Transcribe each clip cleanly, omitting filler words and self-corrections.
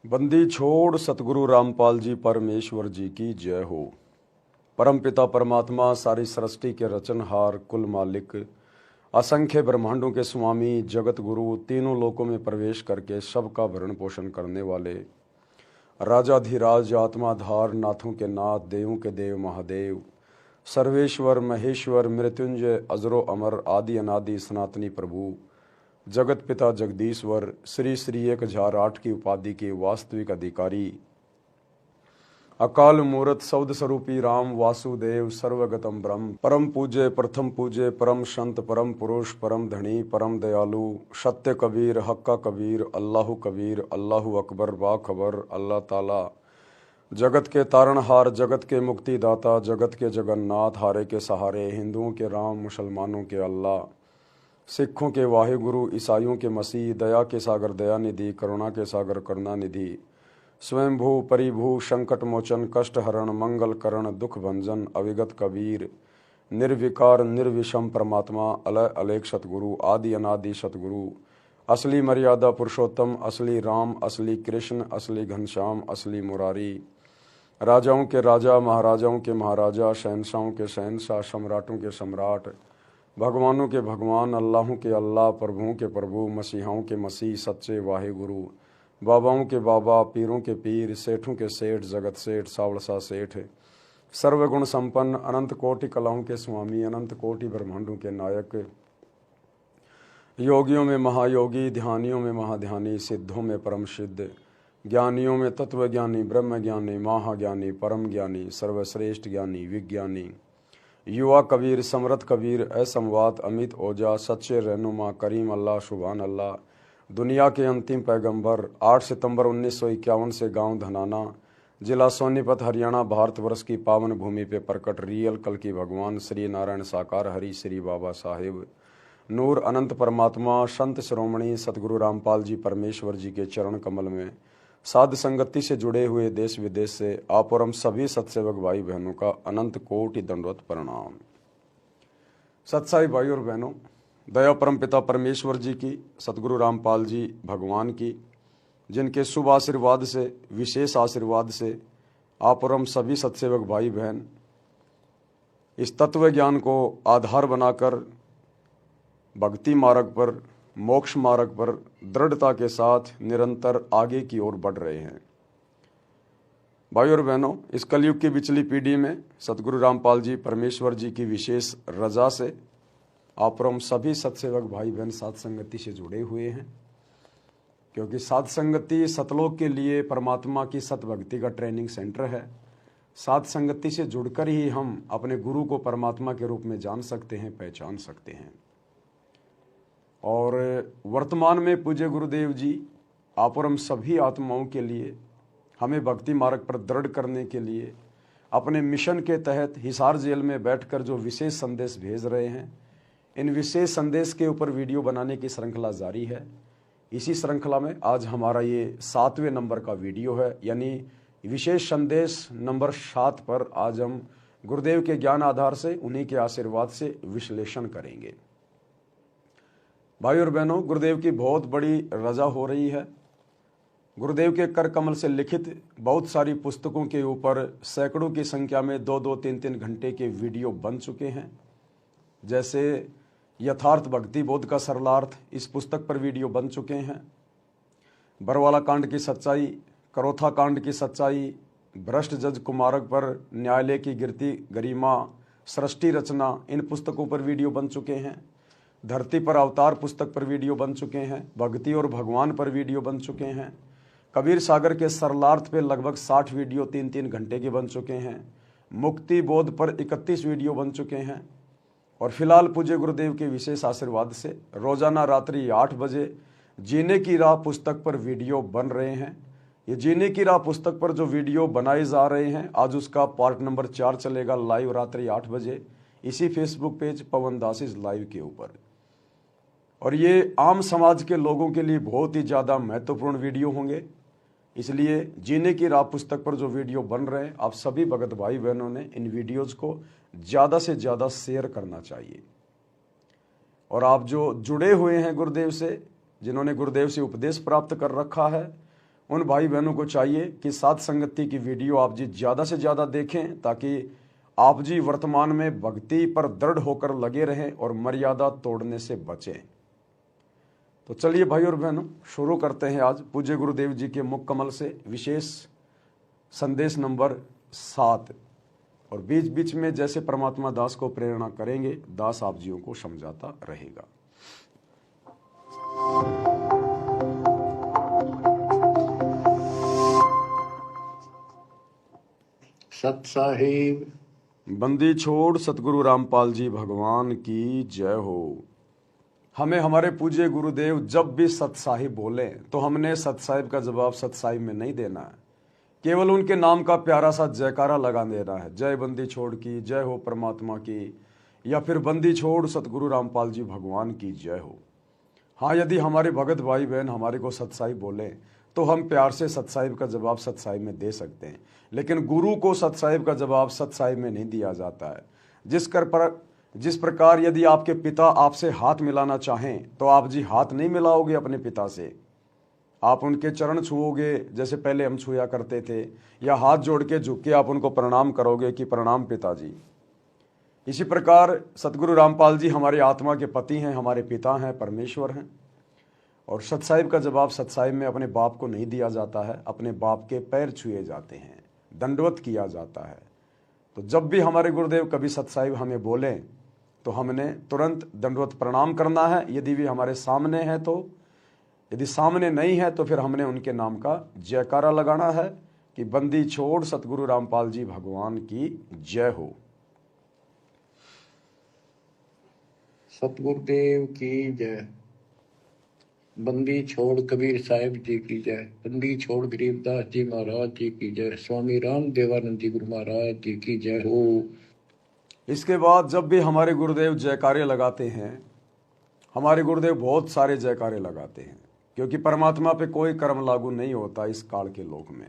बंदी छोड़ सतगुरु रामपाल जी परमेश्वर जी की जय हो। परमपिता परमात्मा सारी सृष्टि के रचनहार कुल मालिक असंख्य ब्रह्मांडों के स्वामी जगत गुरु तीनों लोकों में प्रवेश करके सबका भरण पोषण करने वाले राजाधिराज आत्माधार नाथों के नाथ देवों के देव महादेव सर्वेश्वर महेश्वर मृत्युंजय अजरो अमर आदि अनादि सनातनी प्रभु जगत पिता जगदीश्वर श्री श्री 1008 की उपाधि के वास्तविक अधिकारी अकाल मूर्त शब्द स्वरूपी राम वासुदेव सर्वगतम ब्रह्म परम पूज्य प्रथम पूज्य परम संत परम पुरुष परम धनी परम दयालु सत्य कबीर हक्का कबीर अल्लाहु अकबर बाखबर अल्लाह ताला जगत के तारणहार जगत के मुक्तिदाता जगत के जगन्नाथ हारे के सहारे हिंदुओं के राम मुसलमानों के अल्लाह सिखों के वाहिगुरु ईसाइयों के मसीह दया के सागर दया निधि करुणा के सागर करुणा निधि स्वयंभू परिभू संकट मोचन कष्ट हरण मंगल करण दुख भंजन अविगत कबीर निर्विकार निर्विषम परमात्मा अलय अलेख सतगुरु आदि अनादि सतगुरु असली मर्यादा पुरुषोत्तम असली राम असली कृष्ण असली घनश्याम असली मुरारी राजाओं के राजा महाराजाओं के महाराजा शहनशाहों के शहनशाह सम्राटों के सम्राट भगवानों के भगवान अल्लाहों के अल्लाह प्रभुओं के प्रभु मसीहाओं के मसीह सच्चे वाहे गुरु बाबाओं के बाबा पीरों के पीर सेठों के सेठ जगत सेठ सावड़सा सेठ सर्वगुण संपन्न अनंत कोटि कलाओं के स्वामी अनंत कोटि ब्रह्मांडों के नायक योगियों में महायोगी ध्यानियों में महाध्यानी सिद्धों में परम सिद्ध ज्ञानियों में तत्व ज्ञानी ब्रह्म ज्ञानी महाज्ञानी परम ज्ञानी सर्वश्रेष्ठ ज्ञानी विज्ञानी युवा कबीर समरथ कबीर असंवाद अमित ओजा सच्चे रहनुमा करीम अल्लाह सुभान अल्लाह दुनिया के अंतिम पैगंबर 8 सितंबर 1951 से गांव धनाना जिला सोनीपत हरियाणा भारतवर्ष की पावन भूमि पे प्रकट रियल कल की भगवान श्री नारायण साकार हरि श्री बाबा साहिब नूर अनंत परमात्मा संत श्रोमणी सतगुरु रामपाल जी परमेश्वर जी के चरण कमल में साध संगति से जुड़े हुए देश विदेश से आप और हम सभी सत्सेवक भाई बहनों का अनंत कोटि दंडवत प्रणाम। सत्साई भाई और बहनों, दया परम पिता परमेश्वर जी की सतगुरु रामपाल जी भगवान की जिनके शुभ आशीर्वाद से विशेष आशीर्वाद से आप और हम सभी सत्सेवक भाई बहन इस तत्व ज्ञान को आधार बनाकर भक्ति मार्ग पर मोक्ष मार्ग पर दृढ़ता के साथ निरंतर आगे की ओर बढ़ रहे हैं। भाई और बहनों, इस कलयुग की पिछली पीढ़ी में सतगुरु रामपाल जी परमेश्वर जी की विशेष रजा से आप और हम सभी सत्सेवक भाई बहन साध संगति से जुड़े हुए हैं, क्योंकि साध संगति सतलोक के लिए परमात्मा की सतभक्ति का ट्रेनिंग सेंटर है। साध संगति से जुड़कर ही हम अपने गुरु को परमात्मा के रूप में जान सकते हैं, पहचान सकते हैं। और वर्तमान में पूज्य गुरुदेव जी आप और हम सभी आत्माओं के लिए हमें भक्ति मार्ग पर दृढ़ करने के लिए अपने मिशन के तहत हिसार जेल में बैठकर जो विशेष संदेश भेज रहे हैं, इन विशेष संदेश के ऊपर वीडियो बनाने की श्रृंखला जारी है। इसी श्रृंखला में आज हमारा ये 7वें नंबर का वीडियो है, यानी विशेष संदेश नंबर 7 पर आज हम गुरुदेव के ज्ञान आधार से उन्हीं के आशीर्वाद से विश्लेषण करेंगे। भाई और बहनों, गुरुदेव की बहुत बड़ी रजा हो रही है। गुरुदेव के कर कमल से लिखित बहुत सारी पुस्तकों के ऊपर सैकड़ों की संख्या में 2-2, 3-3 घंटे के वीडियो बन चुके हैं। जैसे यथार्थ भक्ति बोध का सरलार्थ, इस पुस्तक पर वीडियो बन चुके हैं। बरवाला कांड की सच्चाई, करोथा कांड की सच्चाई, भ्रष्ट जज कुमारक पर न्यायालय की गिरती गरिमा, सृष्टि रचना, इन पुस्तकों पर वीडियो बन चुके हैं। धरती पर अवतार पुस्तक पर वीडियो बन चुके हैं। भक्ति और भगवान पर वीडियो बन चुके हैं। कबीर सागर के सरलार्थ पे लगभग 60 वीडियो 3-3 घंटे के बन चुके हैं। मुक्ति बोध पर 31 वीडियो बन चुके हैं। और फिलहाल पूज्य गुरुदेव के विशेष आशीर्वाद से रोजाना रात्रि 8 बजे जीने की राह पुस्तक पर वीडियो बन रहे हैं। ये जीने की राह पुस्तक पर जो वीडियो बनाए जा रहे हैं, आज उसका पार्ट नंबर 4 चलेगा लाइव रात्रि 8 बजे इसी फेसबुक पेज पवन दासिस लाइव के ऊपर। और ये आम समाज के लोगों के लिए बहुत ही ज़्यादा महत्वपूर्ण वीडियो होंगे, इसलिए जीने की राह पुस्तक पर जो वीडियो बन रहे हैं, आप सभी भगत भाई बहनों ने इन वीडियोज़ को ज़्यादा से ज़्यादा शेयर करना चाहिए। और आप जो जुड़े हुए हैं गुरुदेव से, जिन्होंने गुरुदेव से उपदेश प्राप्त कर रखा है, उन भाई बहनों को चाहिए कि साथ संगति की वीडियो आप जी ज़्यादा से ज़्यादा देखें, ताकि आप जी वर्तमान में भक्ति पर दृढ़ होकर लगे रहें और मर्यादा तोड़ने से बचें। तो चलिए भाई और बहनों, शुरू करते हैं आज पूज्य गुरुदेव जी के मुख कमल से विशेष संदेश नंबर 7। और बीच बीच में जैसे परमात्मा दास को प्रेरणा करेंगे, दास आप जियों को समझाता रहेगा। सत साहिब। बंदी छोड़ सतगुरु रामपाल जी भगवान की जय हो। हमें हमारे पूज्य गुरुदेव जब भी सत साहिब बोले तो हमने सत साहिब का जवाब सत साहिब में नहीं देना है, केवल उनके नाम का प्यारा सा जयकारा लगा देना है। जय बंदी छोड़ की जय हो परमात्मा की, या फिर बंदी छोड़ सतगुरु रामपाल जी भगवान की जय हो। हाँ, यदि हमारे भगत भाई बहन हमारे को सत साहिब बोले तो हम प्यार से सत साहिब का जवाब सत साहिब में दे सकते हैं, लेकिन गुरु को सत साहिब का जवाब सत साहिब में नहीं दिया जाता है। जिस प्रकार यदि आपके पिता आपसे हाथ मिलाना चाहें तो आप जी हाथ नहीं मिलाओगे अपने पिता से, आप उनके चरण छुओगे जैसे पहले हम छुआ करते थे, या हाथ जोड़ के झुक के आप उनको प्रणाम करोगे कि प्रणाम पिताजी। इसी प्रकार सतगुरु रामपाल जी हमारी आत्मा के पति हैं, हमारे पिता हैं, परमेश्वर हैं। और सत साहिब का जवाब सत साहिब में अपने बाप को नहीं दिया जाता है, अपने बाप के पैर छुए जाते हैं, दंडवत किया जाता है। तो जब भी हमारे गुरुदेव कभी सत साहिब हमें बोलें तो हमने तुरंत दंडवत प्रणाम करना है, यदि भी हमारे सामने है तो। यदि सामने नहीं है तो फिर हमने उनके नाम का जयकारा लगाना है कि बंदी छोड़ सतगुरु रामपाल जी भगवान की जय हो। सतगुरुदेव की जय। बंदी छोड़ कबीर साहिब जी की जय। बंदी छोड़ गरीबदास जी महाराज जी की जय। स्वामी राम देवानंद जी गुरु महाराज जी की जय हो। इसके बाद जब भी हमारे गुरुदेव जयकारे लगाते हैं, हमारे गुरुदेव बहुत सारे जयकारे लगाते हैं, क्योंकि परमात्मा पे कोई कर्म लागू नहीं होता इस काल के लोक में।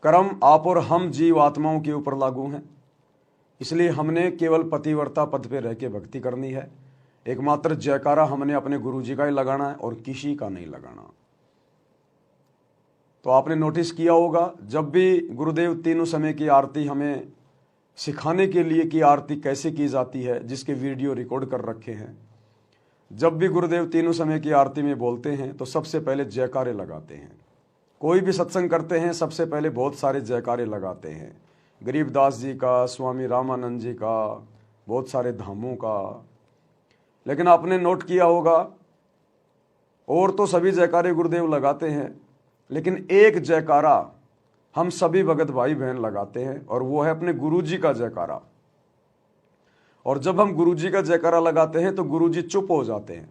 कर्म आप और हम जीव आत्माओं के ऊपर लागू हैं, इसलिए हमने केवल पतिव्रता पद पे रह के भक्ति करनी है। एकमात्र जयकारा हमने अपने गुरु जी का ही लगाना है और किसी का नहीं लगाना। तो आपने नोटिस किया होगा, जब भी गुरुदेव तीनों समय की आरती हमें सिखाने के लिए कि आरती कैसे की जाती है, जिसके वीडियो रिकॉर्ड कर रखे हैं, जब भी गुरुदेव तीनों समय की आरती में बोलते हैं तो सबसे पहले जयकारे लगाते हैं। कोई भी सत्संग करते हैं सबसे पहले बहुत सारे जयकारे लगाते हैं, गरीबदास जी का, स्वामी रामानंद जी का, बहुत सारे धामों का। लेकिन आपने नोट किया होगा, और तो सभी जयकारे गुरुदेव लगाते हैं, लेकिन एक जयकारा हम सभी भगत भाई बहन लगाते हैं, और वो है अपने गुरुजी का जयकारा। और जब हम गुरुजी का जयकारा लगाते हैं तो गुरुजी चुप हो जाते हैं,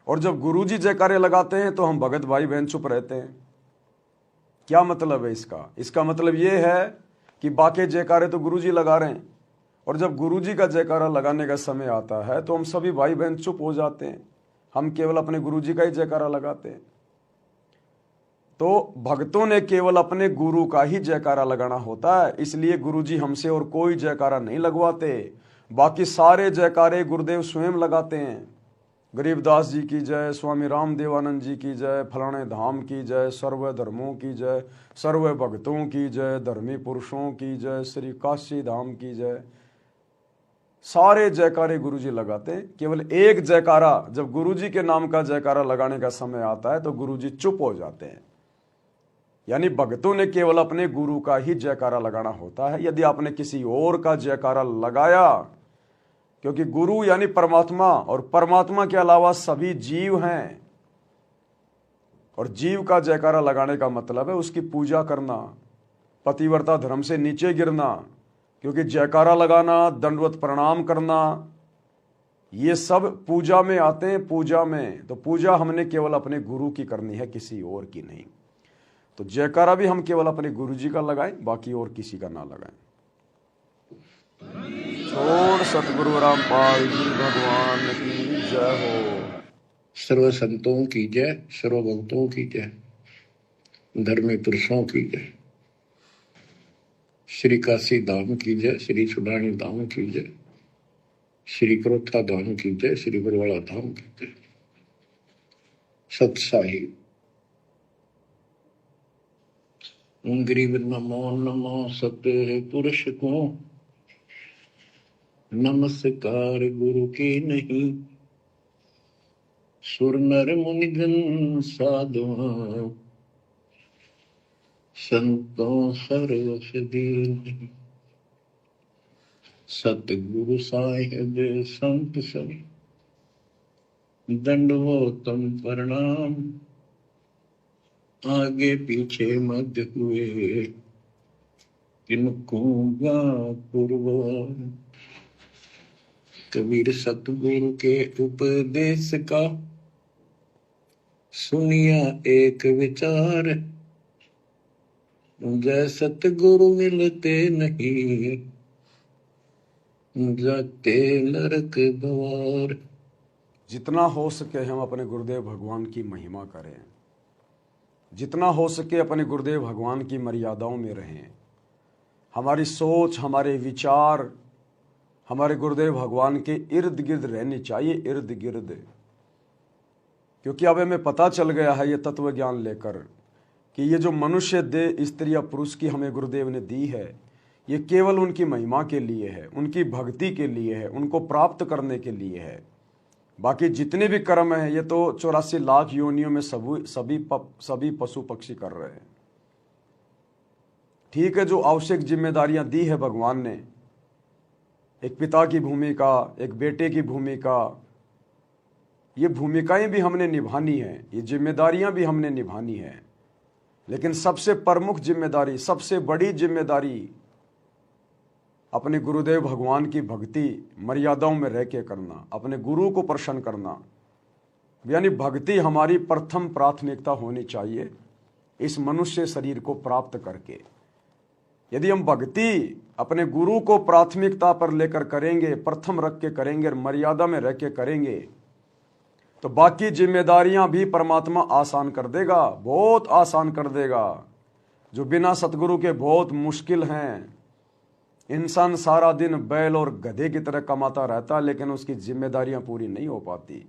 और जब गुरुजी जयकारे लगाते हैं तो हम भगत भाई बहन चुप रहते हैं। क्या मतलब है इसका? इसका मतलब ये है कि बाकी जयकारे तो गुरुजी लगा रहे हैं, और जब गुरुजी का जयकारा लगाने का समय आता है तो हम सभी भाई बहन चुप हो जाते हैं, हम केवल अपने गुरुजी का ही जयकारा लगाते हैं। तो भक्तों ने केवल अपने गुरु का ही जयकारा लगाना होता है, इसलिए गुरुजी हमसे और कोई जयकारा नहीं लगवाते। बाकी सारे जयकारे गुरुदेव स्वयं लगाते हैं। गरीबदास जी की जय, स्वामी राम देवानंद जी की जय, फलाने धाम की जय, सर्व धर्मों की जय, सर्व भक्तों की जय, धर्मी पुरुषों की जय, श्री काशी धाम की जय। सारे जयकारे गुरुजी लगाते हैं। केवल एक जयकारा जब गुरुजी के नाम का जयकारा लगाने का समय आता है तो गुरुजी चुप हो जाते हैं। यानी भक्तों ने केवल अपने गुरु का ही जयकारा लगाना होता है। यदि आपने किसी और का जयकारा लगाया, क्योंकि गुरु यानी परमात्मा, और परमात्मा के अलावा सभी जीव हैं, और जीव का जयकारा लगाने का मतलब है उसकी पूजा करना, पतिव्रता धर्म से नीचे गिरना। क्योंकि जयकारा लगाना, दंडवत प्रणाम करना, ये सब पूजा में आते हैं। पूजा में तो पूजा हमने केवल अपने गुरु की करनी है, किसी और की नहीं। तो जयकारा भी हम केवल अपने गुरु जी का लगाएं, बाकी और किसी का ना लगाएं। छोड़ सतगुरु रामपाल जी भगवान की जय हो। सर्व संतों की जय, सर्व भक्तों की जय, धर्मी पुरुषों की जय। श्री काशी धाम की जय, श्री सुडानी धाम की जय, श्री क्रोथा धाम की जय, श्री बरवाड़ा धाम की जय। सत साहिब। गरीब नमो नमो सत्य पुरुष को नमस्कार गुरु की नहीं। सुर नर मुनिजन साधु संतों सर्वसदीन। सतगुरु साहिब संत सब दंडवतम प्रणाम। आगे पीछे मध्य हुए किनको पूर्व। कबीर सतगुरु के उपदेश का सुनिया एक विचार। जय सतगुरु मिलते नहीं जाते नरक द्वार। जितना हो सके हम अपने गुरुदेव भगवान की महिमा करें, जितना हो सके अपने गुरुदेव भगवान की मर्यादाओं में रहें। हमारी सोच, हमारे विचार हमारे गुरुदेव भगवान के इर्द गिर्द रहनी चाहिए, इर्द गिर्द। क्योंकि अब हमें पता चल गया है ये तत्व ज्ञान लेकर कि ये जो मनुष्य देह, स्त्री या पुरुष की हमें गुरुदेव ने दी है, ये केवल उनकी महिमा के लिए है, उनकी भक्ति के लिए है, उनको प्राप्त करने के लिए है। बाकी जितने भी कर्म हैं ये तो 84 लाख योनियों में सभी पशु पक्षी कर रहे हैं। ठीक है, जो आवश्यक जिम्मेदारियां दी है भगवान ने, एक पिता की भूमिका, एक बेटे की भूमिका, ये भूमिकाएं भी हमने निभानी है, ये जिम्मेदारियां भी हमने निभानी है। लेकिन सबसे प्रमुख जिम्मेदारी, सबसे बड़ी जिम्मेदारी अपने गुरुदेव भगवान की भक्ति मर्यादाओं में रह के करना, अपने गुरु को प्रसन्न करना। यानी भक्ति हमारी प्रथम प्राथमिकता होनी चाहिए इस मनुष्य शरीर को प्राप्त करके। यदि हम भक्ति अपने गुरु को प्राथमिकता पर लेकर करेंगे, प्रथम रख के करेंगे, मर्यादा में रह के करेंगे, तो बाकी जिम्मेदारियां भी परमात्मा आसान कर देगा, बहुत आसान कर देगा। जो बिना सतगुरु के बहुत मुश्किल हैं। इंसान सारा दिन बैल और गधे की तरह कमाता रहता, लेकिन उसकी जिम्मेदारियां पूरी नहीं हो पाती।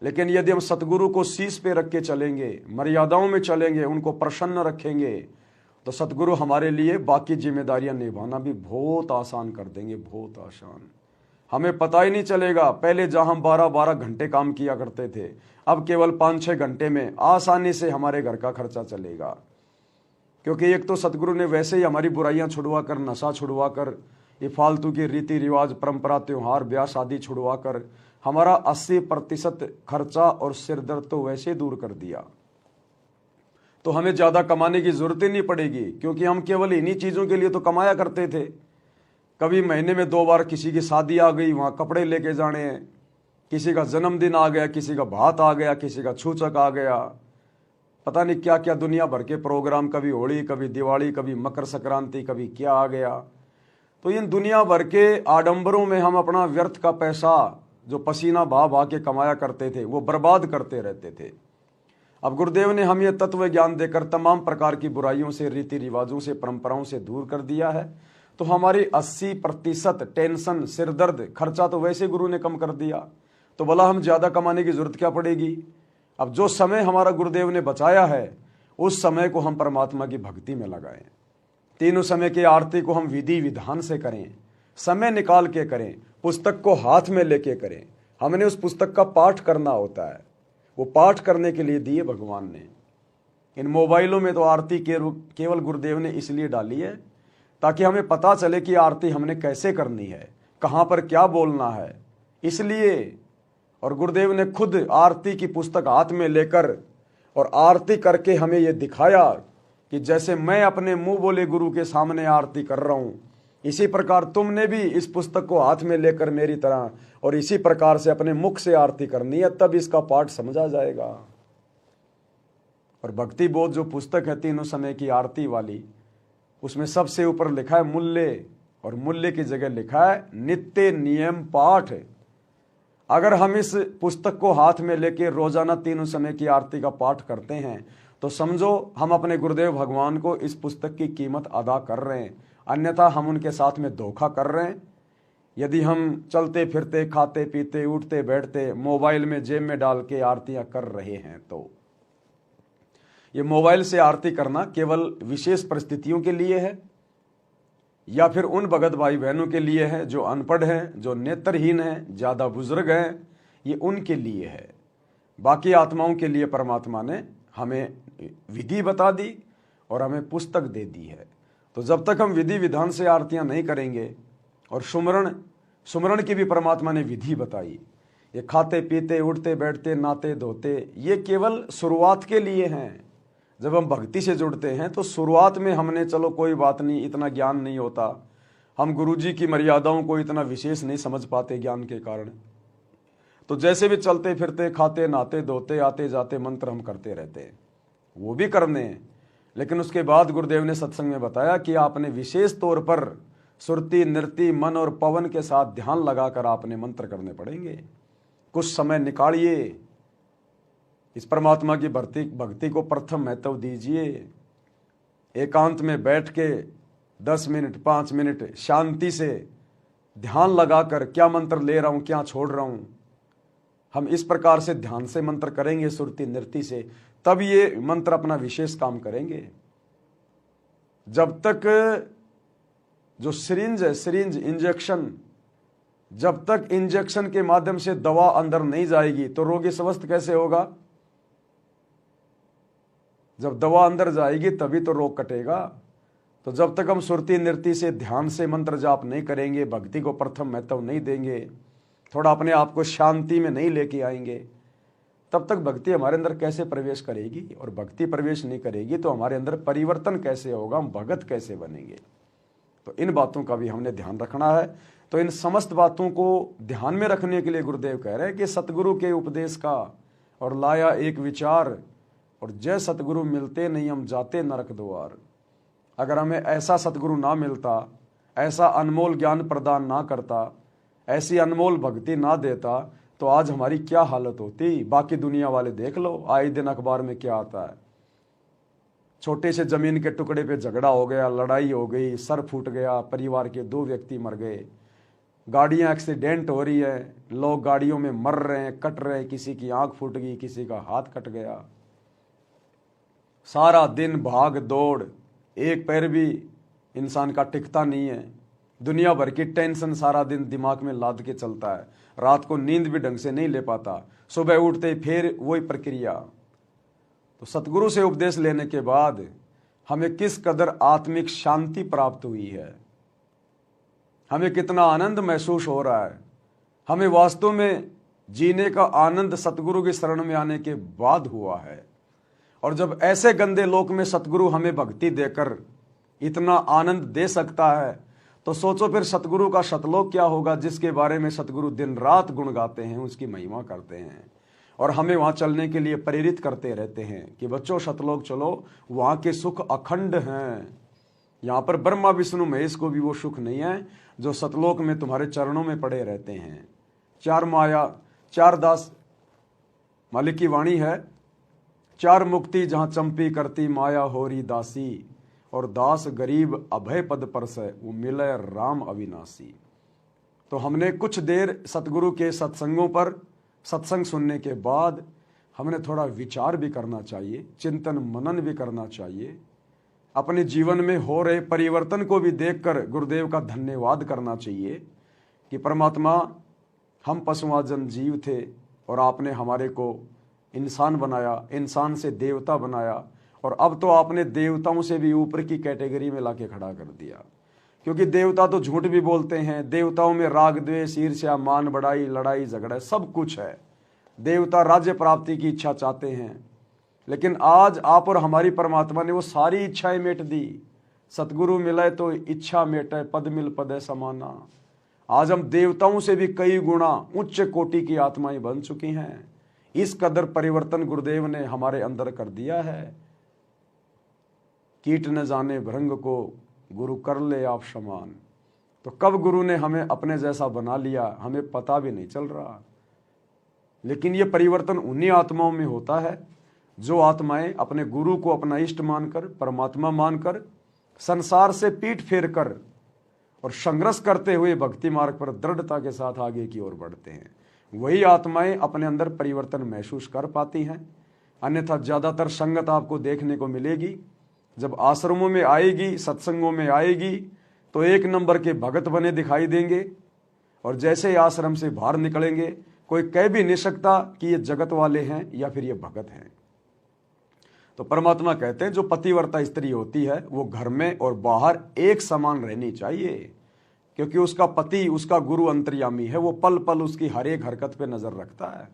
लेकिन यदि हम सतगुरु को शीश पे रख के चलेंगे, मर्यादाओं में चलेंगे, उनको प्रसन्न रखेंगे, तो सतगुरु हमारे लिए बाकी जिम्मेदारियां निभाना भी बहुत आसान कर देंगे, बहुत आसान। हमें पता ही नहीं चलेगा। पहले जहां हम 12-12 घंटे काम किया करते थे, अब केवल 5-6 घंटे में आसानी से हमारे घर का खर्चा चलेगा। क्योंकि एक तो सतगुरु ने वैसे ही हमारी बुराइयां छुड़वा कर, नशा छुड़वा कर, ये फालतू के रीति रिवाज, परंपरा, त्योहार, ब्याह शादी छुड़वा कर हमारा 80% खर्चा और सिरदर्द तो वैसे दूर कर दिया। तो हमें ज़्यादा कमाने की जरूरत ही नहीं पड़ेगी, क्योंकि हम केवल इन्हीं चीज़ों के लिए तो कमाया करते थे। कभी महीने में 2 बार किसी की शादी आ गई, वहाँ कपड़े लेके जाने हैं, किसी का जन्मदिन आ गया, किसी का भात आ गया, किसी का छूचक आ गया, पता नहीं क्या क्या दुनिया भर के प्रोग्राम, कभी होली, कभी दिवाली, कभी मकर संक्रांति, कभी क्या आ गया। तो इन दुनिया भर के आडंबरों में हम अपना व्यर्थ का पैसा जो पसीना बहा बहा के कमाया करते थे वो बर्बाद करते रहते थे। अब गुरुदेव ने हमें तत्व ज्ञान देकर तमाम प्रकार की बुराइयों से, रीति रिवाजों से, परंपराओं से दूर कर दिया है। तो हमारी 80% टेंशन, सिरदर्द, खर्चा तो वैसे गुरु ने कम कर दिया। तो भला हम ज़्यादा कमाने की जरूरत क्या पड़ेगी। अब जो समय हमारा गुरुदेव ने बचाया है उस समय को हम परमात्मा की भक्ति में लगाएं। तीनों समय की आरती को हम विधि विधान से करें, समय निकाल के करें, पुस्तक को हाथ में लेके करें। हमने उस पुस्तक का पाठ करना होता है, वो पाठ करने के लिए दिए भगवान ने। इन मोबाइलों में तो आरती केवल गुरुदेव ने इसलिए डाली है ताकि हमें पता चले कि आरती हमने कैसे करनी है, कहाँ पर क्या बोलना है, इसलिए। और गुरुदेव ने खुद आरती की पुस्तक हाथ में लेकर और आरती करके हमें ये दिखाया कि जैसे मैं अपने मुंह बोले गुरु के सामने आरती कर रहा हूँ, इसी प्रकार तुमने भी इस पुस्तक को हाथ में लेकर मेरी तरह और इसी प्रकार से अपने मुख से आरती करनी है, तब इसका पाठ समझा जाएगा। और भक्ति बोध जो पुस्तक है तीनों समय की आरती वाली, उसमें सबसे ऊपर लिखा है मूल्य, और मूल्य की जगह लिखा है नित्य नियम पाठ। अगर हम इस पुस्तक को हाथ में लेके रोजाना तीनों समय की आरती का पाठ करते हैं तो समझो हम अपने गुरुदेव भगवान को इस पुस्तक की कीमत अदा कर रहे हैं, अन्यथा हम उनके साथ में धोखा कर रहे हैं। यदि हम चलते फिरते, खाते पीते, उठते बैठते, मोबाइल में जेब में डाल के आरतियां कर रहे हैं तो ये मोबाइल से आरती करना केवल विशेष परिस्थितियों के लिए है या फिर उन भगत भाई बहनों के लिए है जो अनपढ़ हैं, जो नेत्रहीन हैं, ज़्यादा बुजुर्ग हैं, ये उनके लिए है। बाकी आत्माओं के लिए परमात्मा ने हमें विधि बता दी और हमें पुस्तक दे दी है। तो जब तक हम विधि विधान से आरतियां नहीं करेंगे, और सुमरण की भी परमात्मा ने विधि बताई, ये खाते पीते उठते बैठते नहाते धोते, ये केवल शुरुआत के लिए हैं। जब हम भक्ति से जुड़ते हैं तो शुरुआत में हमने चलो कोई बात नहीं, इतना ज्ञान नहीं होता, हम गुरुजी की मर्यादाओं को इतना विशेष नहीं समझ पाते ज्ञान के कारण, तो जैसे भी चलते फिरते खाते नहाते धोते आते जाते मंत्र हम करते रहते हैं, वो भी करने हैं। लेकिन उसके बाद गुरुदेव ने सत्संग में बताया कि आपने विशेष तौर पर सुरती नृत्य मन और पवन के साथ ध्यान लगाकर आपने मंत्र करने पड़ेंगे। कुछ समय निकालिए, इस परमात्मा की भक्ति को प्रथम महत्व दीजिए। एकांत में बैठ के 10 मिनट 5 मिनट शांति से ध्यान लगाकर क्या मंत्र ले रहा हूं, क्या छोड़ रहा हूं, हम इस प्रकार से ध्यान से मंत्र करेंगे सुरती नृत्य से, तब ये मंत्र अपना विशेष काम करेंगे। जब तक जो सिरिंज है, सिरिंज इंजेक्शन, जब तक इंजेक्शन के माध्यम से दवा अंदर नहीं जाएगी तो रोगी स्वस्थ कैसे होगा? जब दवा अंदर जाएगी तभी तो रोग कटेगा। तो जब तक हम सुरती नृत्य से ध्यान से मंत्र जाप नहीं करेंगे, भक्ति को प्रथम महत्व नहीं देंगे, थोड़ा अपने आप को शांति में नहीं लेके आएंगे, तब तक भक्ति हमारे अंदर कैसे प्रवेश करेगी? और भक्ति प्रवेश नहीं करेगी तो हमारे अंदर परिवर्तन कैसे होगा, हम भगत कैसे बनेंगे? तो इन बातों का भी हमने ध्यान रखना है। तो इन समस्त बातों को ध्यान में रखने के लिए गुरुदेव कह रहे हैं कि सतगुरु के उपदेश का और लाया एक विचार, और जय सतगुरु मिलते नहीं हम जाते नरक द्वार। अगर हमें ऐसा सतगुरु ना मिलता, ऐसा अनमोल ज्ञान प्रदान ना करता, ऐसी अनमोल भक्ति ना देता, तो आज हमारी क्या हालत होती? बाकी दुनिया वाले देख लो, आए दिन अखबार में क्या आता है, छोटे से जमीन के टुकड़े पे झगड़ा हो गया, लड़ाई हो गई, सर फूट गया, परिवार के 2 व्यक्ति मर गए, गाड़ियां एक्सीडेंट हो रही है, लोग गाड़ियों में मर रहे हैं, कट रहे हैं, किसी की आंख फूट गई, किसी का हाथ कट गया, सारा दिन भाग दौड़, एक पैर भी इंसान का टिकता नहीं है, दुनिया भर की टेंशन सारा दिन दिमाग में लाद के चलता है, रात को नींद भी ढंग से नहीं ले पाता, सुबह उठते फिर वही प्रक्रिया। तो सतगुरु से उपदेश लेने के बाद हमें किस कदर आत्मिक शांति प्राप्त हुई है, हमें कितना आनंद महसूस हो रहा है, हमें वास्तव में जीने का आनंद सतगुरु की शरण में आने के बाद हुआ है। और जब ऐसे गंदे लोक में सतगुरु हमें भक्ति देकर इतना आनंद दे सकता है, तो सोचो फिर सतगुरु का शतलोक क्या होगा, जिसके बारे में सतगुरु दिन रात गुण गाते हैं, उसकी महिमा करते हैं और हमें वहां चलने के लिए प्रेरित करते रहते हैं कि बच्चों शतलोक चलो, वहां के सुख अखंड हैं। यहाँ पर ब्रह्मा विष्णु महेश को भी वो सुख नहीं है जो सतलोक में तुम्हारे चरणों में पड़े रहते हैं। 4 माया 4 दास, मालिक की वाणी है, 4 मुक्ति जहां चंपी करती माया होरी दासी, और दास गरीब अभय पद परसै वो मिले राम अविनाशी। तो हमने कुछ देर सतगुरु के सत्संगों पर सत्संग सुनने के बाद हमने थोड़ा विचार भी करना चाहिए, चिंतन मनन भी करना चाहिए, अपने जीवन में हो रहे परिवर्तन को भी देखकर गुरुदेव का धन्यवाद करना चाहिए कि परमात्मा हम पशुआजन जीव थे और आपने हमारे को इंसान बनाया, इंसान से देवता बनाया, और अब तो आपने देवताओं से भी ऊपर की कैटेगरी में लाके खड़ा कर दिया। क्योंकि देवता तो झूठ भी बोलते हैं, देवताओं में राग द्वेष ईर्ष्या मान बढ़ाई लड़ाई झगड़ा सब कुछ है, देवता राज्य प्राप्ति की इच्छा चाहते हैं, लेकिन आज आप और हमारी परमात्मा ने वो सारी इच्छाएं मेट दी। सतगुरु मिले तो इच्छा मेटे, पद मिल पद समाना। आज हम देवताओं से भी कई गुना उच्च कोटि की आत्माएं बन चुकी हैं। इस कदर परिवर्तन गुरुदेव ने हमारे अंदर कर दिया है। कीट न जाने भृंग को गुरु कर ले आप समान। तो कब गुरु ने हमें अपने जैसा बना लिया हमें पता भी नहीं चल रहा। लेकिन ये परिवर्तन उन्हीं आत्माओं में होता है जो आत्माएं अपने गुरु को अपना इष्ट मानकर, परमात्मा मानकर, संसार से पीठ फेर कर और संघर्ष करते हुए भक्ति मार्ग पर दृढ़ता के साथ आगे की ओर बढ़ते हैं। वही आत्माएं अपने अंदर परिवर्तन महसूस कर पाती हैं, अन्यथा ज़्यादातर संगत आपको देखने को मिलेगी जब आश्रमों में आएगी, सत्संगों में आएगी तो एक नंबर के भगत बने दिखाई देंगे, और जैसे ही आश्रम से बाहर निकलेंगे कोई कह भी नहीं सकता कि ये जगत वाले हैं या फिर ये भगत हैं। तो परमात्मा कहते हैं जो पतिव्रता स्त्री होती है वो घर में और बाहर एक समान रहनी चाहिए, क्योंकि उसका पति, उसका गुरु अंतर्यामी है, वो पल पल उसकी हर एक हरकत पे नजर रखता है।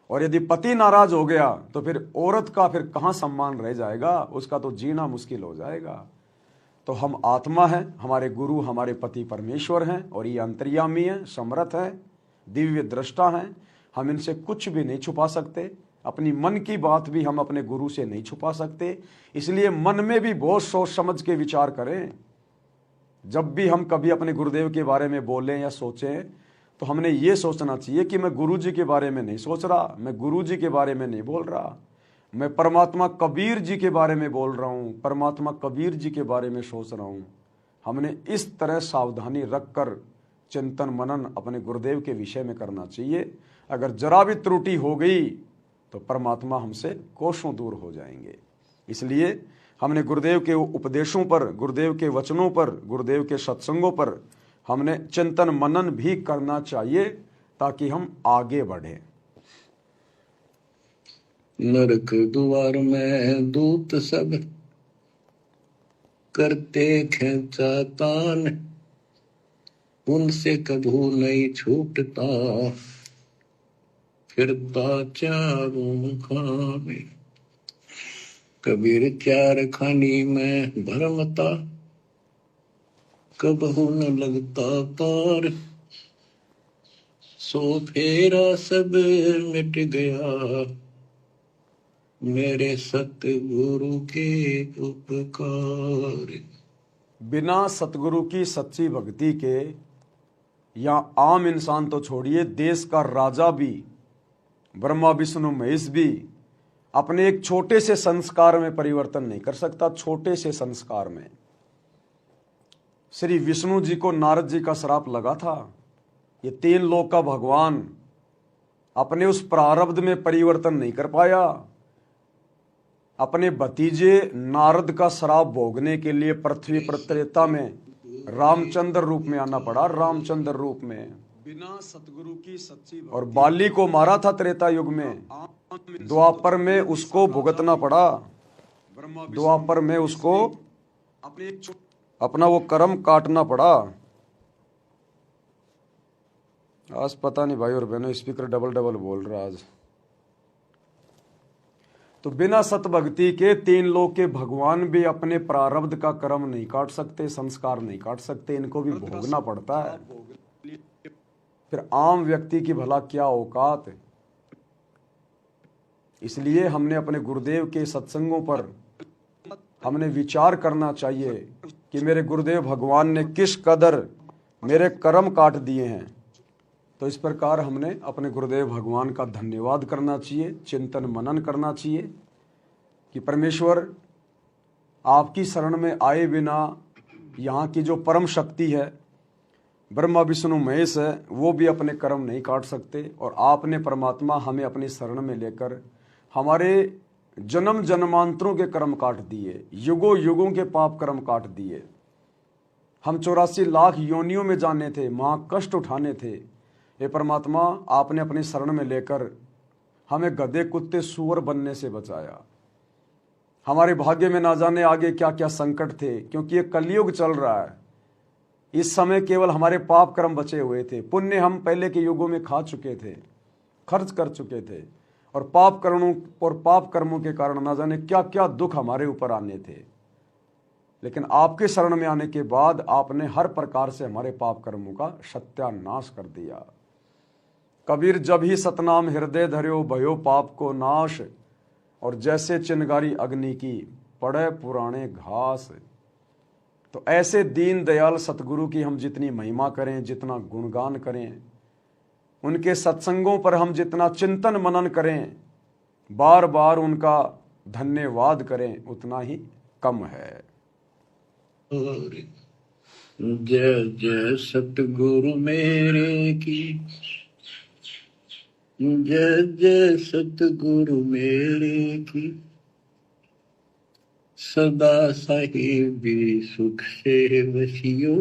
और यदि पति नाराज हो गया तो फिर औरत का फिर कहाँ सम्मान रह जाएगा, उसका तो जीना मुश्किल हो जाएगा। तो हम आत्मा हैं, हमारे गुरु हमारे पति परमेश्वर हैं, और ये अंतर्यामी हैं, समर्थ हैं, दिव्य दृष्टा हैं। हम इनसे कुछ भी नहीं छुपा सकते, अपनी मन की बात भी हम अपने गुरु से नहीं छुपा सकते। इसलिए मन में भी बहुत सोच समझ के विचार करें। जब भी हम कभी अपने गुरुदेव के बारे में बोलें या सोचें तो हमने ये सोचना चाहिए कि मैं गुरु जी के बारे में नहीं सोच रहा, मैं गुरु जी के बारे में नहीं बोल रहा, मैं परमात्मा कबीर जी के बारे में बोल रहा हूँ, परमात्मा कबीर जी के बारे में सोच रहा हूँ। हमने इस तरह सावधानी रखकर चिंतन मनन अपने गुरुदेव के विषय में करना चाहिए। अगर जरा भी त्रुटि हो गई तो परमात्मा हमसे कोसों दूर हो जाएंगे। इसलिए हमने गुरुदेव के उपदेशों पर, गुरुदेव के वचनों पर, गुरुदेव के सत्संगों पर हमने चिंतन मनन भी करना चाहिए ताकि हम आगे बढ़े। नरक द्वार में दूत सब करते खेचा तान, उनसे कभू नहीं छूटता फिरता चारों खाने। कबीर चार खानी में भरमता, कबहू न लगता तार। सो फेरा सब मिट गया, मेरे सतगुरु के उपकार। बिना सतगुरु की सच्ची भक्ति के या आम इंसान तो छोड़िए, देश का राजा भी, ब्रह्मा विष्णु महेश भी अपने एक छोटे से संस्कार में परिवर्तन नहीं कर सकता। छोटे से संस्कार में श्री विष्णु जी को नारद जी का श्राप लगा था। ये तीन लोक का भगवान अपने उस प्रारब्ध में परिवर्तन नहीं कर पाया। अपने भतीजे नारद का श्राप भोगने के लिए पृथ्वी पर त्रेता में रामचंद्र रूप में आना पड़ा, रामचंद्र रूप में, बिना सतगुरु की सच्ची। और बाली को मारा था त्रेता युग में, द्वापर में उसको भुगतना पड़ा, द्वापर में उसको अपना वो कर्म काटना पड़ा। आज पता नहीं भाई और बहनों, स्पीकर डबल डबल बोल रहा आज। तो बिना सतभक्ति के तीन लोक के भगवान भी अपने प्रारब्ध का कर्म नहीं काट सकते, संस्कार नहीं काट सकते, इनको भी भोगना पड़ता है। फिर आम व्यक्ति की भला क्या औकात। इसलिए हमने अपने गुरुदेव के सत्संगों पर हमने विचार करना चाहिए कि मेरे गुरुदेव भगवान ने किस कदर मेरे कर्म काट दिए हैं। तो इस प्रकार हमने अपने गुरुदेव भगवान का धन्यवाद करना चाहिए, चिंतन मनन करना चाहिए कि परमेश्वर आपकी शरण में आए बिना यहाँ की जो परम शक्ति है, ब्रह्मा विष्णु महेश है, वो भी अपने कर्म नहीं काट सकते। और आपने परमात्मा हमें अपनी शरण में लेकर हमारे जन्म जन्मांतरों के कर्म काट दिए, युगों युगों के पाप कर्म काट दिए। हम 84 लाख योनियों में जाने थे, वहाँ कष्ट उठाने थे। हे परमात्मा, आपने अपनी शरण में लेकर हमें गधे कुत्ते सूअर बनने से बचाया। हमारे भाग्य में ना जाने आगे क्या क्या संकट थे, क्योंकि ये कलयुग चल रहा है। इस समय केवल हमारे पाप कर्म बचे हुए थे, पुण्य हम पहले के युगों में खा चुके थे, खर्च कर चुके थे, और पाप कर्मों के कारण ना जाने क्या क्या दुख हमारे ऊपर आने थे। लेकिन आपके शरण में आने के बाद आपने हर प्रकार से हमारे पाप कर्मों का सत्यानाश कर दिया। कबीर जब ही सतनाम हृदय धर्यो भयो पाप को नाश, और जैसे चिनगारी अग्नि की पड़े पुराने घास। तो ऐसे दीन दयाल सतगुरु की हम जितनी महिमा करें, जितना गुणगान करें, उनके सत्संगों पर हम जितना चिंतन मनन करें, बार बार उनका धन्यवाद करें, उतना ही कम है। जय जय सतगुरु मेरे की, जय जय सतगुरु मेरे की, सदा साहिबी सुख से वसियो,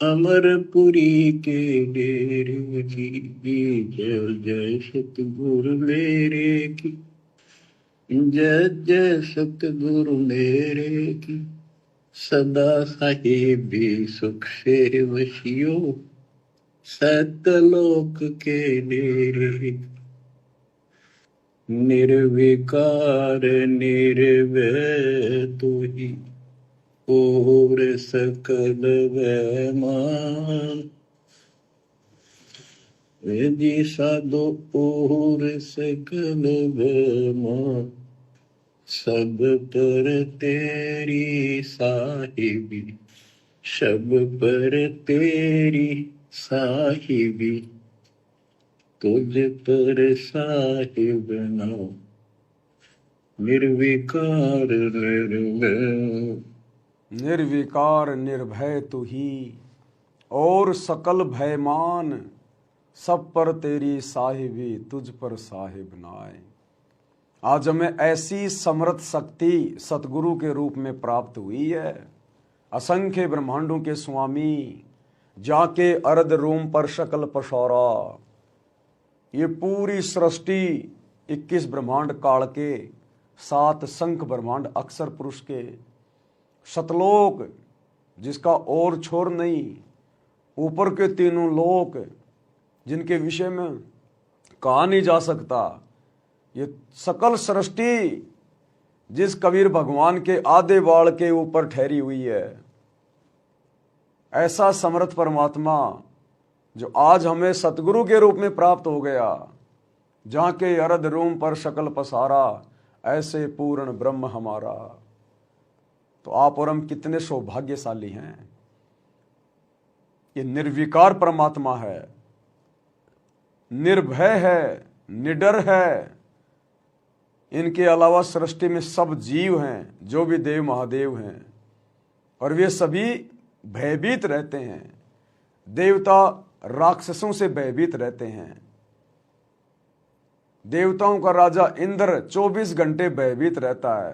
अमरपुरी के डेरे की। जय जय सतगुरु मेरे की, जय जय सतगुरु मेरे की, सदा साहिबी सुख से वसियो, सतलोक के डेरे। निर्विकार निर्भय तू ही, और सकल वैमान, वेदी साधो और सकल वैमान, सब पर तेरी साहिबी, सब पर तेरी साहिबी, तुझ पर साहिब नाम, निर्विकार निर्भय। निर्विकार निर्भय तू ही, और सकल भयमान, सब पर तेरी साहिबी, तुझ पर साहिब नाय। आज हमें ऐसी समर्थ शक्ति सतगुरु के रूप में प्राप्त हुई है। असंख्य ब्रह्मांडों के स्वामी, जाके अर्ध रोम पर शकल पशौरा। ये पूरी सृष्टि 21 ब्रह्मांड काल के, 7 संख ब्रह्मांड अक्षर पुरुष के, सतलोक जिसका और छोर नहीं, ऊपर के तीनों लोक जिनके विषय में कहा नहीं जा सकता, ये सकल सृष्टि जिस कबीर भगवान के आधे बाल के ऊपर ठहरी हुई है। ऐसा समर्थ परमात्मा जो आज हमें सतगुरु के रूप में प्राप्त हो गया, जहाँ के अर्ध रूम पर शकल पसारा, ऐसे पूर्ण ब्रह्म हमारा। तो आप और हम कितने सौभाग्यशाली हैं। ये निर्विकार परमात्मा है, निर्भय है, निडर है। इनके अलावा सृष्टि में सब जीव हैं जो भी देव महादेव हैं, और वे सभी भयभीत रहते हैं। देवता राक्षसों से भयभीत रहते हैं। देवताओं का राजा इंद्र 24 घंटे भयभीत रहता है,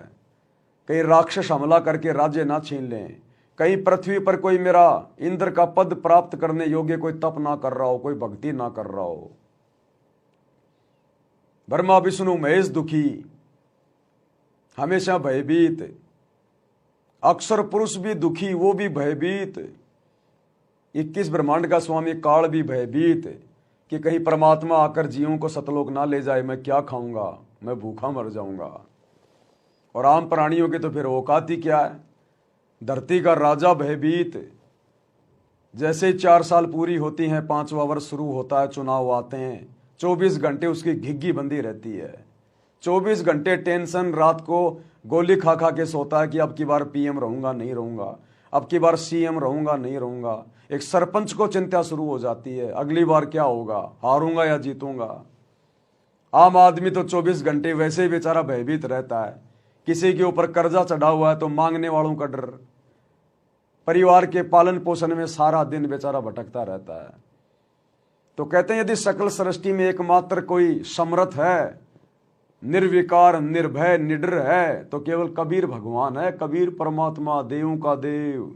कहीं राक्षस हमला करके राज्य ना छीन लें, कहीं पृथ्वी पर कोई मेरा इंद्र का पद प्राप्त करने योग्य कोई तप ना कर रहा हो, कोई भक्ति ना कर रहा हो। ब्रह्मा विष्णु महेश दुखी, हमेशा भयभीत। अक्षर पुरुष भी दुखी, वो भी भयभीत। 21 ब्रह्मांड का स्वामी काल भी भयभीत कि कहीं परमात्मा आकर जीवों को सतलोक ना ले जाए, मैं क्या खाऊंगा, मैं भूखा मर जाऊंगा। और आम प्राणियों के तो फिर औकात ही क्या है। धरती का राजा भयभीत। जैसे 4 साल पूरी होती हैं, 5वां वर्ष शुरू होता है, चुनाव आते हैं, 24 घंटे उसकी घिग्गी बंदी रहती है। 24 घंटे टेंशन, रात को गोली खा खा के सोता है कि अब की बार पीएम रहूंगा नहीं रहूंगा, अब की बार सीएम रहूंगा नहीं रहूंगा। एक सरपंच को चिंता शुरू हो जाती है, अगली बार क्या होगा, हारूंगा या जीतूंगा। आम आदमी तो 24 घंटे वैसे ही बेचारा भयभीत रहता है। किसी के ऊपर कर्जा चढ़ा हुआ है तो मांगने वालों का डर, परिवार के पालन पोषण में सारा दिन बेचारा भटकता रहता है। तो कहते हैं यदि सकल सृष्टि में एकमात्र कोई समर्थ है, निर्विकार निर्भय निडर है, तो केवल कबीर भगवान है। कबीर परमात्मा, देवों का देव।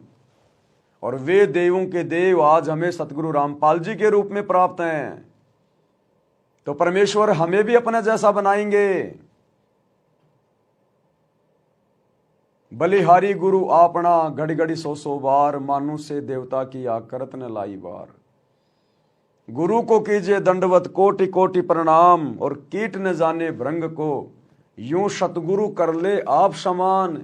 और वे देवों के देव आज हमें सतगुरु रामपाल जी के रूप में प्राप्त हैं। तो परमेश्वर हमें भी अपने जैसा बनाएंगे। बलिहारी गुरु आपना, घड़ी घड़ी 100 बार, मानु से देवता की आकृत न लाई बार। गुरु को कीजिए दंडवत कोटि कोटि प्रणाम, और कीट न जाने भृंग को, यूं सतगुरु कर ले आप समान।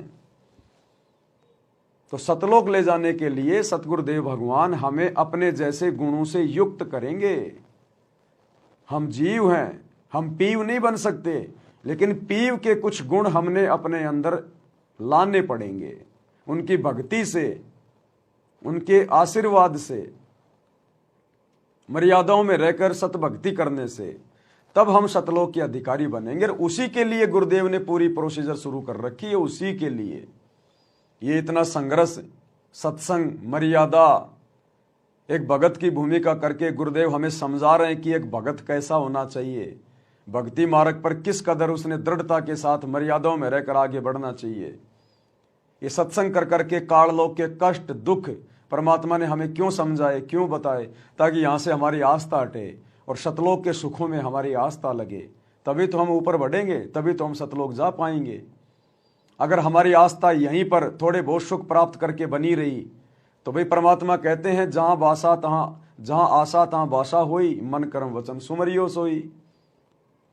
तो सतलोक ले जाने के लिए सतगुरुदेव भगवान हमें अपने जैसे गुणों से युक्त करेंगे। हम जीव हैं, हम पीव नहीं बन सकते, लेकिन पीव के कुछ गुण हमने अपने अंदर लाने पड़ेंगे। उनकी भक्ति से, उनके आशीर्वाद से, मर्यादाओं में रहकर सतभक्ति करने से, तब हम सतलोक के अधिकारी बनेंगे। और उसी के लिए गुरुदेव ने पूरी प्रोसीजर शुरू कर रखी है। उसी के लिए ये इतना संघर्ष, सत्संग, मर्यादा, एक भगत की भूमिका करके गुरुदेव हमें समझा रहे हैं कि एक भगत कैसा होना चाहिए, भक्ति मार्ग पर किस कदर उसने दृढ़ता के साथ मर्यादाओं में रहकर आगे बढ़ना चाहिए। ये सत्संग कर करके काललोक के कष्ट दुख परमात्मा ने हमें क्यों समझाए, क्यों बताए, ताकि यहाँ से हमारी आस्था हटे और सतलोक के सुखों में हमारी आस्था लगे। तभी तो हम ऊपर बढ़ेंगे, तभी तो हम सतलोक जा पाएंगे। अगर हमारी आस्था यहीं पर थोड़े बहुत सुख प्राप्त करके बनी रही तो भाई परमात्मा कहते हैं जहाँ आशा तहाँ बासा होई, मन कर्म वचन सुमरियो सोई।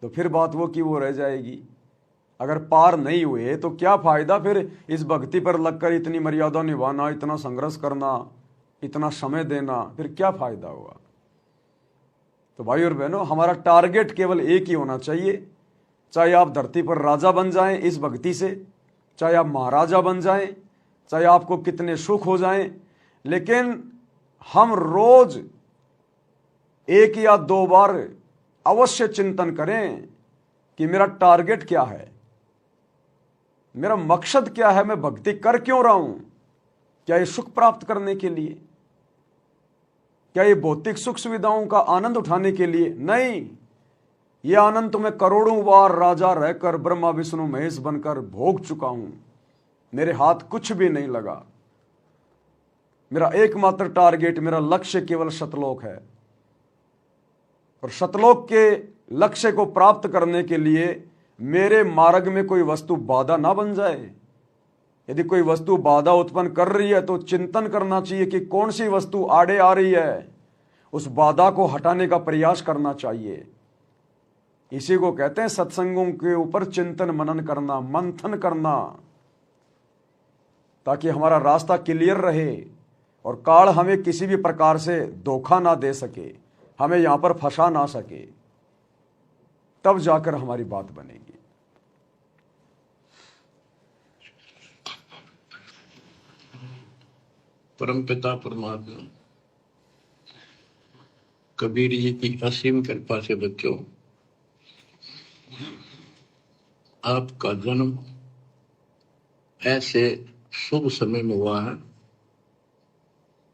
तो फिर बात वो की वो रह जाएगी। अगर पार नहीं हुए तो क्या फायदा फिर इस भक्ति पर लगकर इतनी मर्यादा निभाना, इतना संघर्ष करना, इतना समय देना, फिर क्या फायदा हुआ। तो भाई और बहनों, हमारा टारगेट केवल एक ही होना चाहिए। चाहे आप धरती पर राजा बन जाएं इस भक्ति से, चाहे आप महाराजा बन जाएं, चाहे आपको कितने सुख हो जाएं, लेकिन हम रोज 1 या 2 बार अवश्य चिंतन करें कि मेरा टारगेट क्या है, मेरा मकसद क्या है, मैं भक्ति कर क्यों रहा हूं। क्या ये सुख प्राप्त करने के लिए, क्या ये भौतिक सुख सुविधाओं का आनंद उठाने के लिए? नहीं, ये आनंद तो मैं करोड़ों बार राजा रहकर ब्रह्मा विष्णु महेश बनकर भोग चुका हूं, मेरे हाथ कुछ भी नहीं लगा। मेरा एकमात्र टारगेट, मेरा लक्ष्य केवल सतलोक है। और सतलोक के लक्ष्य को प्राप्त करने के लिए मेरे मार्ग में कोई वस्तु बाधा ना बन जाए। यदि कोई वस्तु बाधा उत्पन्न कर रही है तो चिंतन करना चाहिए कि कौन सी वस्तु आड़े आ रही है, उस बाधा को हटाने का प्रयास करना चाहिए। इसी को कहते हैं सत्संगों के ऊपर चिंतन मनन करना, मंथन करना, ताकि हमारा रास्ता क्लियर रहे और काल हमें किसी भी प्रकार से धोखा ना दे सके, हमें यहां पर फंसा ना सके। तब जाकर हमारी बात बनेगी। परम पिता परमात्मा कबीर जी की असीम कृपा से बच्चों, आपका जन्म ऐसे शुभ समय में हुआ है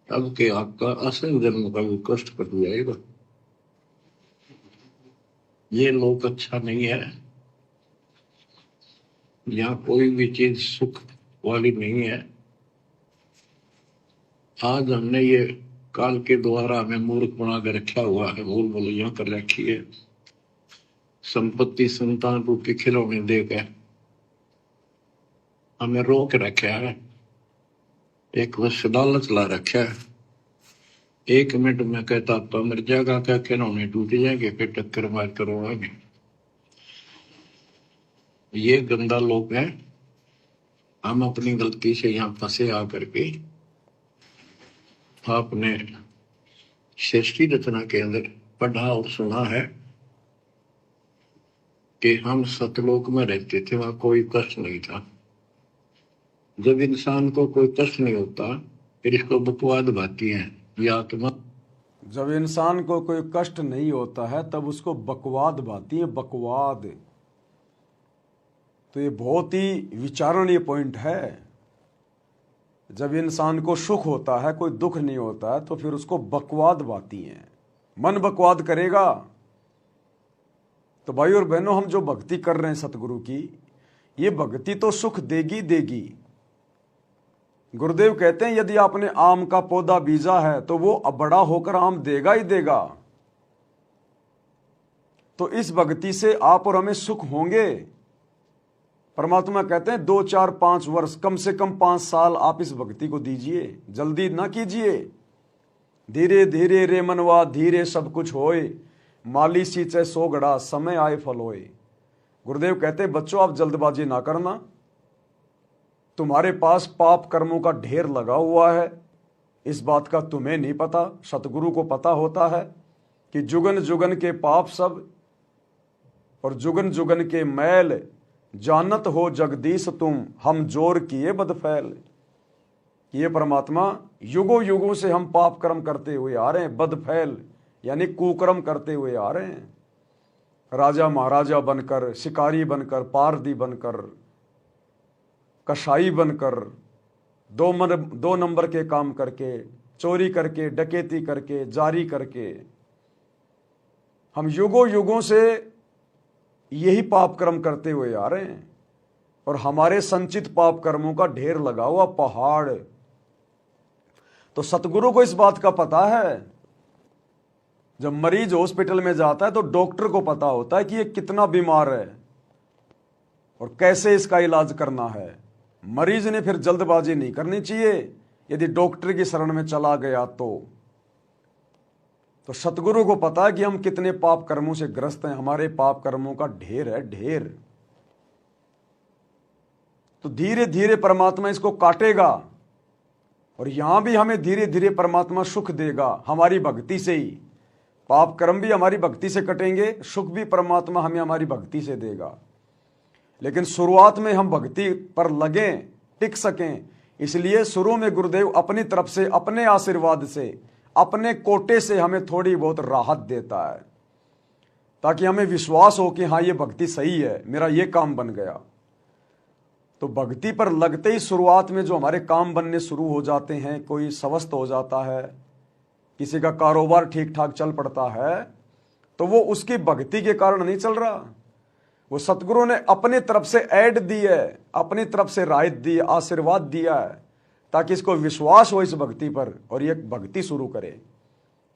अब के आपका असल जन्म का भी कष्ट कट जाएगा। ये लोक अच्छा नहीं है, यहाँ कोई भी चीज सुख वाली नहीं है। आज हमने ये काल के द्वारा हमें मूर्ख बना कर रखा हुआ है, भूल भुलैया कर रखी है, संपत्ति संतान रूपी खिलौने देकर हमें रोक रखा है, एक वश लालच ला रखा है। 1 मिनट में कहता तो मर जाएगा, क्या खिलौने टूट जाएंगे, फिर टक्कर मार करवाएंगे। ये गंदा लोग है। हम अपनी गलती से यहाँ फंसे आकर के आपने सृष्टि रचना के अंदर पढ़ा और सुना है कि हम सतलोक में रहते थे, वहां कोई कष्ट नहीं था। जब इंसान को कोई कष्ट नहीं होता फिर इसको बकवाद भाती है ये आत्मा। जब इंसान को कोई कष्ट नहीं होता है तब उसको बकवाद भाती है, बकवाद। तो ये बहुत ही विचारणीय पॉइंट है। जब इंसान को सुख होता है, कोई दुख नहीं होता है, तो फिर उसको बकवाद भाती है, मन बकवाद करेगा। तो भाई और बहनों, हम जो भक्ति कर रहे हैं सतगुरु की, ये भक्ति तो सुख देगी देगी। गुरुदेव कहते हैं यदि आपने आम का पौधा बीजा है तो वो बड़ा होकर आम देगा ही देगा। तो इस भक्ति से आप और हमें सुख होंगे। परमात्मा कहते हैं 2, 4, 5 वर्ष, कम से कम 5 साल आप इस भक्ति को दीजिए, जल्दी ना कीजिए। धीरे धीरे रे मनवा धीरे सब कुछ होए, माली सींचे 100 घड़ा समय आए फल होए। गुरुदेव कहते हैं बच्चों, आप जल्दबाजी ना करना। तुम्हारे पास पाप कर्मों का ढेर लगा हुआ है, इस बात का तुम्हें नहीं पता, सतगुरु को पता होता है कि जुगन जुगन के पाप सब और जुगन जुगन के मैल, जानत हो जगदीश तुम हम जोर किए बदफैल। ये परमात्मा युगों युगों से हम पाप कर्म करते हुए आ रहे हैं, बदफैल यानी कुकर्म करते हुए आ रहे हैं। राजा महाराजा बनकर, शिकारी बनकर, पारदी बनकर, कसाई बनकर, 2 नंबर के काम करके, चोरी करके, डकैती करके, जारी करके। हम युगों युगों से यही पाप कर्म करते हुए आ रहे हैं और हमारे संचित पाप कर्मों का ढेर लगा हुआ पहाड़। तो सतगुरु को इस बात का पता है। जब मरीज हॉस्पिटल में जाता है तो डॉक्टर को पता होता है कि ये कितना बीमार है और कैसे इसका इलाज करना है। मरीज ने फिर जल्दबाजी नहीं करनी चाहिए यदि डॉक्टर की शरण में चला गया तो सतगुरु को पता है कि हम कितने पाप कर्मों से ग्रस्त हैं। हमारे पाप कर्मों का ढेर है, ढेर। तो धीरे धीरे परमात्मा इसको काटेगा और यहां भी हमें धीरे धीरे परमात्मा सुख देगा हमारी भक्ति से ही। पाप कर्म भी हमारी भक्ति से कटेंगे, सुख भी परमात्मा हमें हमारी भक्ति से देगा। लेकिन शुरुआत में हम भक्ति पर लगें, टिक सकें, इसलिए शुरू में गुरुदेव अपनी तरफ से, अपने आशीर्वाद से, अपने कोटे से हमें थोड़ी बहुत राहत देता है ताकि हमें विश्वास हो कि हाँ ये भक्ति सही है, मेरा ये काम बन गया। तो भक्ति पर लगते ही शुरुआत में जो हमारे काम बनने शुरू हो जाते हैं, कोई स्वस्थ हो जाता है, किसी का कारोबार ठीक ठाक चल पड़ता है, तो वो उसकी भक्ति के कारण नहीं चल रहा। वो सतगुरु ने अपनी तरफ से ऐड दी है, अपनी तरफ से राहत दी, आशीर्वाद दिया है ताकि इसको विश्वास हो इस भक्ति पर और ये भक्ति शुरू करे।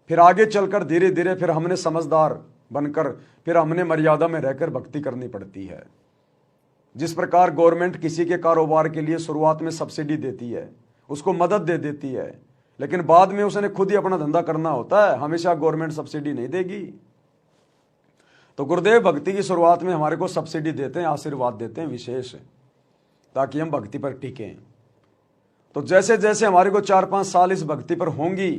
फिर आगे चलकर धीरे धीरे फिर हमने समझदार बनकर, फिर हमने मर्यादा में रहकर भक्ति करनी पड़ती है। जिस प्रकार गवर्नमेंट किसी के कारोबार के लिए शुरुआत में सब्सिडी देती है, उसको मदद दे देती है, लेकिन बाद में उसने खुद ही अपना धंधा करना होता है, हमेशा गवर्नमेंट सब्सिडी नहीं देगी। तो गुरुदेव भक्ति की शुरुआत में हमारे को सब्सिडी देते हैं, आशीर्वाद देते हैं विशेष, ताकि हम भक्ति पर टिकें। तो जैसे जैसे हमारे को 4-5 साल इस भक्ति पर होंगी,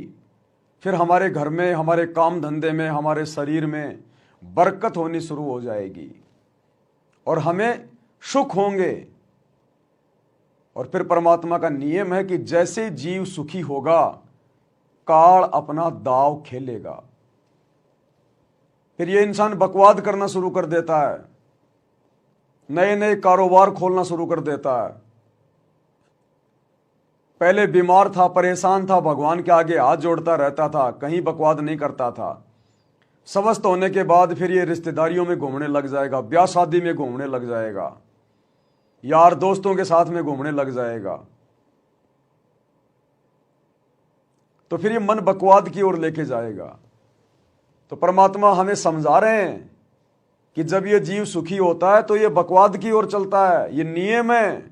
फिर हमारे घर में, हमारे काम धंधे में, हमारे शरीर में बरकत होनी शुरू हो जाएगी और हमें सुख होंगे। और फिर परमात्मा का नियम है कि जैसे जीव सुखी होगा, काल अपना दाव खेलेगा। फिर ये इंसान बकवाद करना शुरू कर देता है, नए नए कारोबार खोलना शुरू कर देता है। पहले बीमार था, परेशान था, भगवान के आगे हाथ जोड़ता रहता था, कहीं बकवाद नहीं करता था। स्वस्थ होने के बाद फिर ये रिश्तेदारियों में घूमने लग जाएगा, ब्याह शादी में घूमने लग जाएगा, यार दोस्तों के साथ में घूमने लग जाएगा। तो फिर ये मन बकवाद की ओर लेके जाएगा। तो परमात्मा हमें समझा रहे हैं कि जब ये जीव सुखी होता है तो ये बकवाद की ओर चलता है, ये नियम है।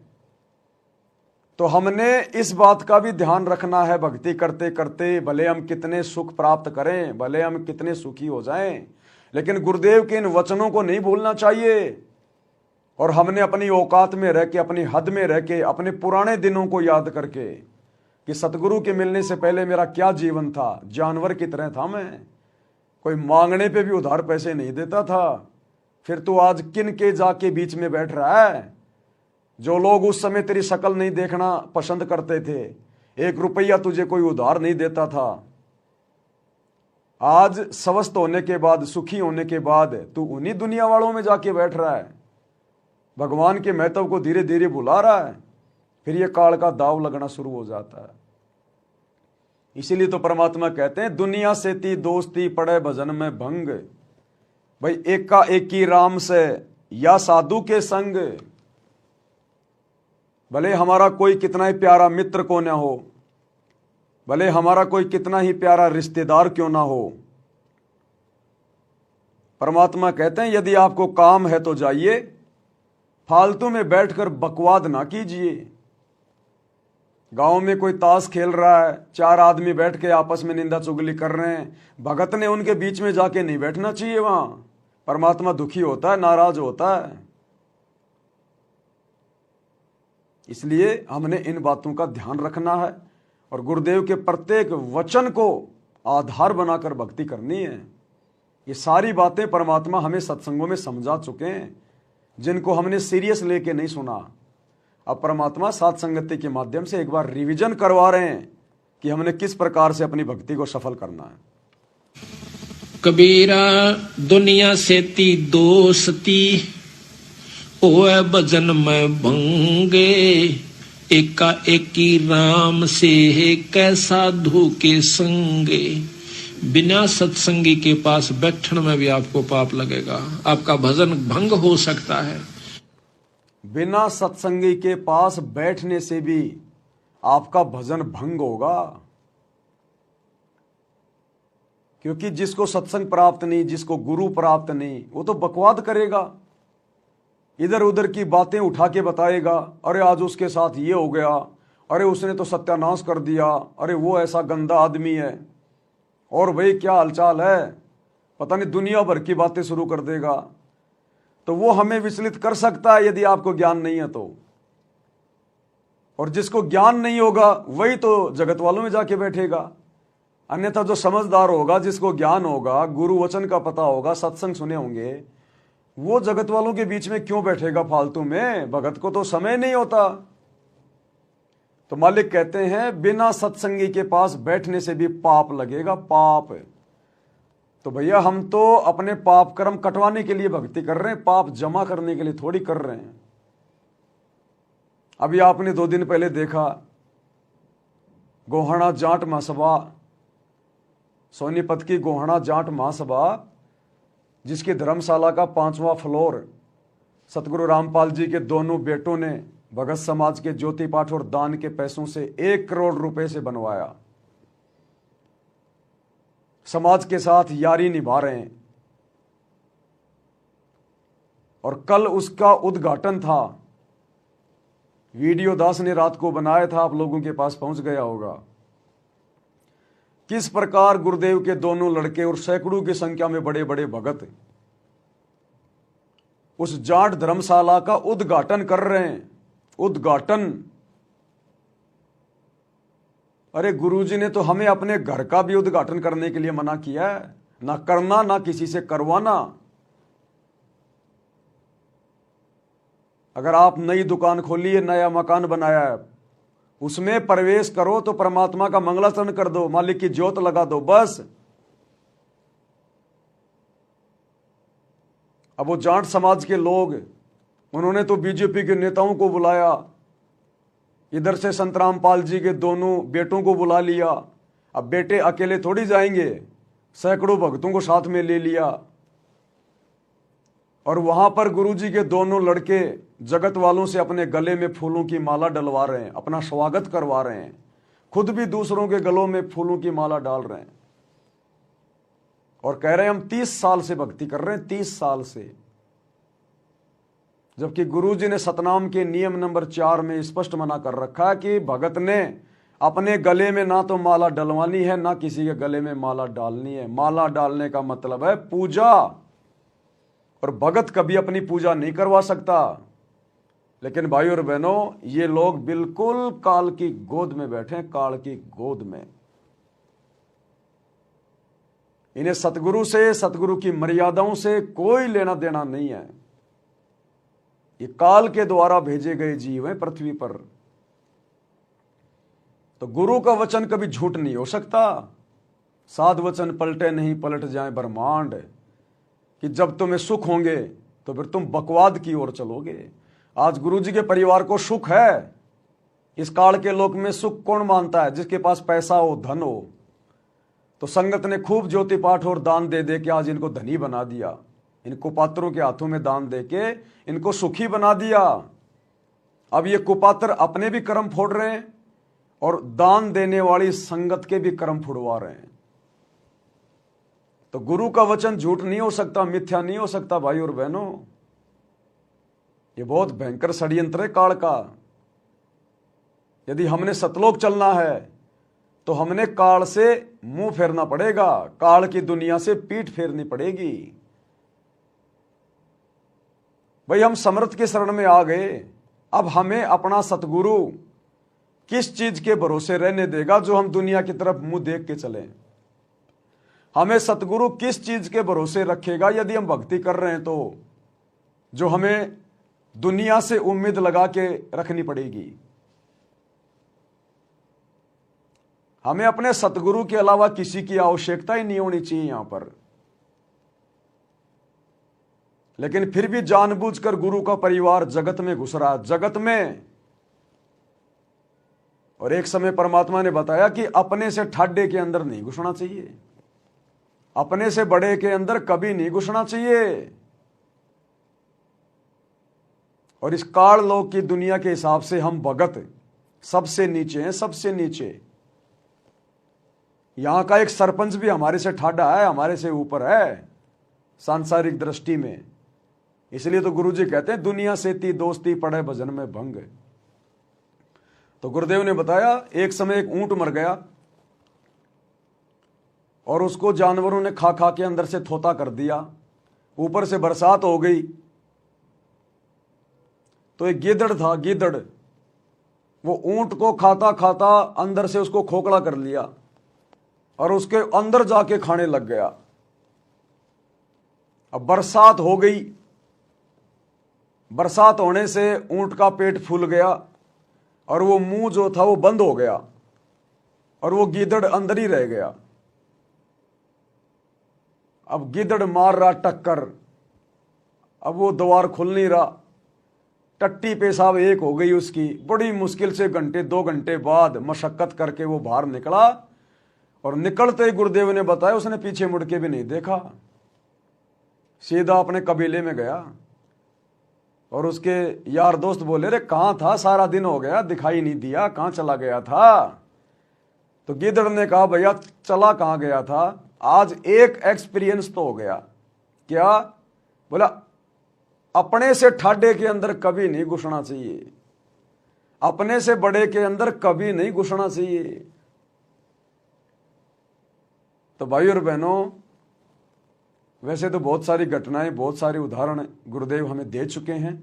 तो हमने इस बात का भी ध्यान रखना है भक्ति करते करते, भले हम कितने सुख प्राप्त करें, भले हम कितने सुखी हो जाएं, लेकिन गुरुदेव के इन वचनों को नहीं भूलना चाहिए। और हमने अपनी औकात में रह के, अपनी हद में रह के, अपने पुराने दिनों को याद करके कि सतगुरु के मिलने से पहले मेरा क्या जीवन था, जानवर की तरह था मैं, कोई मांगने पे भी उधार पैसे नहीं देता था। फिर तू आज किन के जाके बीच में बैठ रहा है? जो लोग उस समय तेरी शक्ल नहीं देखना पसंद करते थे, 1 रुपया तुझे कोई उधार नहीं देता था, आज स्वस्थ होने के बाद, सुखी होने के बाद तू उन्हीं दुनिया वालों में जाके बैठ रहा है, भगवान के महत्व को धीरे धीरे भुला रहा है। फिर ये काल का दाव लगना शुरू हो जाता है। इसीलिए तो परमात्मा कहते हैं, दुनिया से ती दोस्ती पड़े भजन में भंग, भाई एका एकी राम से या साधु के संग। भले हमारा कोई कितना ही प्यारा मित्र क्यों ना हो, भले हमारा कोई कितना ही प्यारा रिश्तेदार क्यों ना हो, परमात्मा कहते हैं यदि आपको काम है तो जाइए, फालतू में बैठकर बकवाद ना कीजिए। गांव में कोई ताश खेल रहा है, 4 आदमी बैठ के आपस में निंदा चुगली कर रहे हैं, भगत ने उनके बीच में जाके नहीं बैठना चाहिए। वहां परमात्मा दुखी होता है, नाराज होता है। इसलिए हमने इन बातों का ध्यान रखना है और गुरुदेव के प्रत्येक वचन को आधार बनाकर भक्ति करनी है। ये सारी बातें परमात्मा हमें सत्संगों में समझा चुके हैं, जिनको हमने सीरियस लेके नहीं सुना। अब परमात्मा साथ संगति के माध्यम से एक बार रिवीजन करवा रहे हैं कि हमने किस प्रकार से अपनी भक्ति को सफल करना है। कबीरा दुनिया से ती दोस्ती, ओए भजन में भंगे, एका एकी राम से है कैसा धोखे संगे। बिना सत्संगी के पास बैठन में भी आपको पाप लगेगा, आपका भजन भंग हो सकता है। बिना सत्संगी के पास बैठने से भी आपका भजन भंग होगा, क्योंकि जिसको सत्संग प्राप्त नहीं, जिसको गुरु प्राप्त नहीं, वो तो बकवाद करेगा, इधर उधर की बातें उठा के बताएगा। अरे आज उसके साथ ये हो गया, अरे उसने तो सत्यानाश कर दिया, अरे वो ऐसा गंदा आदमी है, और भाई क्या हालचाल है, पता नहीं दुनिया भर की बातें शुरू कर देगा। तो वो हमें विचलित कर सकता है यदि आपको ज्ञान नहीं है तो। और जिसको ज्ञान नहीं होगा वही तो जगत वालों में जाके बैठेगा। अन्यथा जो समझदार होगा, जिसको ज्ञान होगा, गुरु वचन का पता होगा, सत्संग सुने होंगे, वो जगत वालों के बीच में क्यों बैठेगा फालतू में। भगत को तो समय नहीं होता। तो मालिक कहते हैं बिना सत्संगी के पास बैठने से भी पाप लगेगा, पाप। तो भैया हम तो अपने पाप कर्म कटवाने के लिए भक्ति कर रहे हैं, पाप जमा करने के लिए थोड़ी कर रहे हैं। अभी आपने 2 दिन पहले देखा गोहाना जाट महासभा, सोनीपत की गोहाना जाट महासभा, जिसकी धर्मशाला का 5वां फ्लोर सतगुरु रामपाल जी के दोनों बेटों ने भगत समाज के ज्योति पाठ और दान के पैसों से 1 करोड़ रुपए से बनवाया। समाज के साथ यारी निभा रहे हैं। और कल उसका उद्घाटन था, वीडियो दास ने रात को बनाया था, आप लोगों के पास पहुंच गया होगा। किस प्रकार गुरुदेव के दोनों लड़के और सैकड़ों की संख्या में बड़े बड़े भगत उस जाट धर्मशाला का उद्घाटन कर रहे हैं। उद्घाटन, अरे गुरुजी ने तो हमें अपने घर का भी उद्घाटन करने के लिए मना किया है, ना करना ना किसी से करवाना। अगर आप नई दुकान खोली है, नया मकान बनाया है, उसमें प्रवेश करो तो परमात्मा का मंगलाचरण कर दो, मालिक की ज्योत लगा दो, बस। अब वो जाट समाज के लोग, उन्होंने तो बीजेपी के नेताओं को बुलाया, इधर से संत रामपाल जी के दोनों बेटों को बुला लिया। अब बेटे अकेले थोड़ी जाएंगे, सैकड़ों भक्तों को साथ में ले लिया। और वहां पर गुरुजी के दोनों लड़के जगत वालों से अपने गले में फूलों की माला डलवा रहे हैं, अपना स्वागत करवा रहे हैं, खुद भी दूसरों के गलों में फूलों की माला डाल रहे हैं और कह रहे हैं हम 30 साल से भक्ति कर रहे हैं, 30 साल से। जबकि गुरुजी ने सतनाम के नियम नंबर 4 में स्पष्ट मना कर रखा है कि भगत ने अपने गले में ना तो माला डलवानी है, ना किसी के गले में माला डालनी है। माला डालने का मतलब है पूजा, और भगत कभी अपनी पूजा नहीं करवा सकता। लेकिन भाई और बहनों, ये लोग बिल्कुल काल की गोद में बैठे हैं, काल की गोद में। इन्हें सतगुरु से, सतगुरु की मर्यादाओं से कोई लेना देना नहीं है। ये काल के द्वारा भेजे गए जीव हैं पृथ्वी पर। तो गुरु का वचन कभी झूठ नहीं हो सकता। साध वचन पलटे नहीं, पलट जाए ब्रह्मांड। कि जब तुम्हें सुख होंगे तो फिर तुम बकवाद की ओर चलोगे। आज गुरुजी के परिवार को सुख है। इस काल के लोक में सुख कौन मानता है? जिसके पास पैसा हो, धन हो। तो संगत ने खूब ज्योति पाठ और दान दे दे के आज इनको धनी बना दिया। इनको कुपात्रों के हाथों में दान दे के इनको सुखी बना दिया। अब ये कुपात्र अपने भी कर्म फोड़ रहे हैं और दान देने वाली संगत के भी कर्म फुड़वा रहे हैं। तो गुरु का वचन झूठ नहीं हो सकता, मिथ्या नहीं हो सकता भाई और बहनों। ये बहुत भयंकर षड्यंत्र है काल का। यदि हमने सतलोक चलना है तो हमने काल से मुंह फेरना पड़ेगा, काल की दुनिया से पीठ फेरनी पड़ेगी। भाई हम समर्थ के शरण में आ गए, अब हमें अपना सतगुरु किस चीज के भरोसे रहने देगा जो हम दुनिया की तरफ मुंह देख के चलें? हमें सतगुरु किस चीज के भरोसे रखेगा यदि हम भक्ति कर रहे हैं तो, जो हमें दुनिया से उम्मीद लगा के रखनी पड़ेगी? हमें अपने सतगुरु के अलावा किसी की आवश्यकता ही नहीं होनी चाहिए यहां पर। लेकिन फिर भी जानबूझकर गुरु का परिवार जगत में घुस रहा है। जगत में और एक समय परमात्मा ने बताया कि अपने से ठाड्डे के अंदर नहीं घुसना चाहिए, अपने से बड़े के अंदर कभी नहीं घुसना चाहिए। और इस काल लोक की दुनिया के हिसाब से हम भगत सबसे नीचे हैं, सबसे नीचे। यहां का एक सरपंच भी हमारे से ठाड्डा है, हमारे से ऊपर है सांसारिक दृष्टि में। इसलिए तो गुरुजी कहते हैं दुनिया से ती दोस्ती पड़े भजन में भंग। तो गुरुदेव ने बताया एक समय एक ऊंट मर गया और उसको जानवरों ने खा खा के अंदर से थोता कर दिया। ऊपर से बरसात हो गई तो एक गिद्धड़ था, गिद्धड़, वो ऊंट को खाता खाता अंदर से उसको खोखला कर लिया और उसके अंदर जाके खाने लग गया। अब बरसात हो गई, बरसात होने से ऊंट का पेट फूल गया और वो मुंह जो था वो बंद हो गया और वो गिद्धड़ अंदर ही रह गया। अब गिद्धड़ मार रहा टक्कर, अब वो द्वार खुल नहीं रहा। टट्टी पेशाब एक हो गई उसकी। बड़ी मुश्किल से घंटे 2 घंटे बाद मशक्कत करके वो बाहर निकला और निकलते ही गुरुदेव ने बताया उसने पीछे मुड़ के भी नहीं देखा, सीधा अपने कबीले में गया। और उसके यार दोस्त बोले रे कहाँ था, सारा दिन हो गया दिखाई नहीं दिया, कहाँ चला गया था? तो गिद्धड़ ने कहा भैया चला कहाँ गया था, आज एक एक्सपीरियंस तो हो गया। क्या? बोला अपने से ठाड्डे के अंदर कभी नहीं घुसना चाहिए, अपने से बड़े के अंदर कभी नहीं घुसना चाहिए। तो भाई और बहनों, वैसे तो बहुत सारी घटनाएं, बहुत सारे उदाहरण गुरुदेव हमें दे चुके हैं,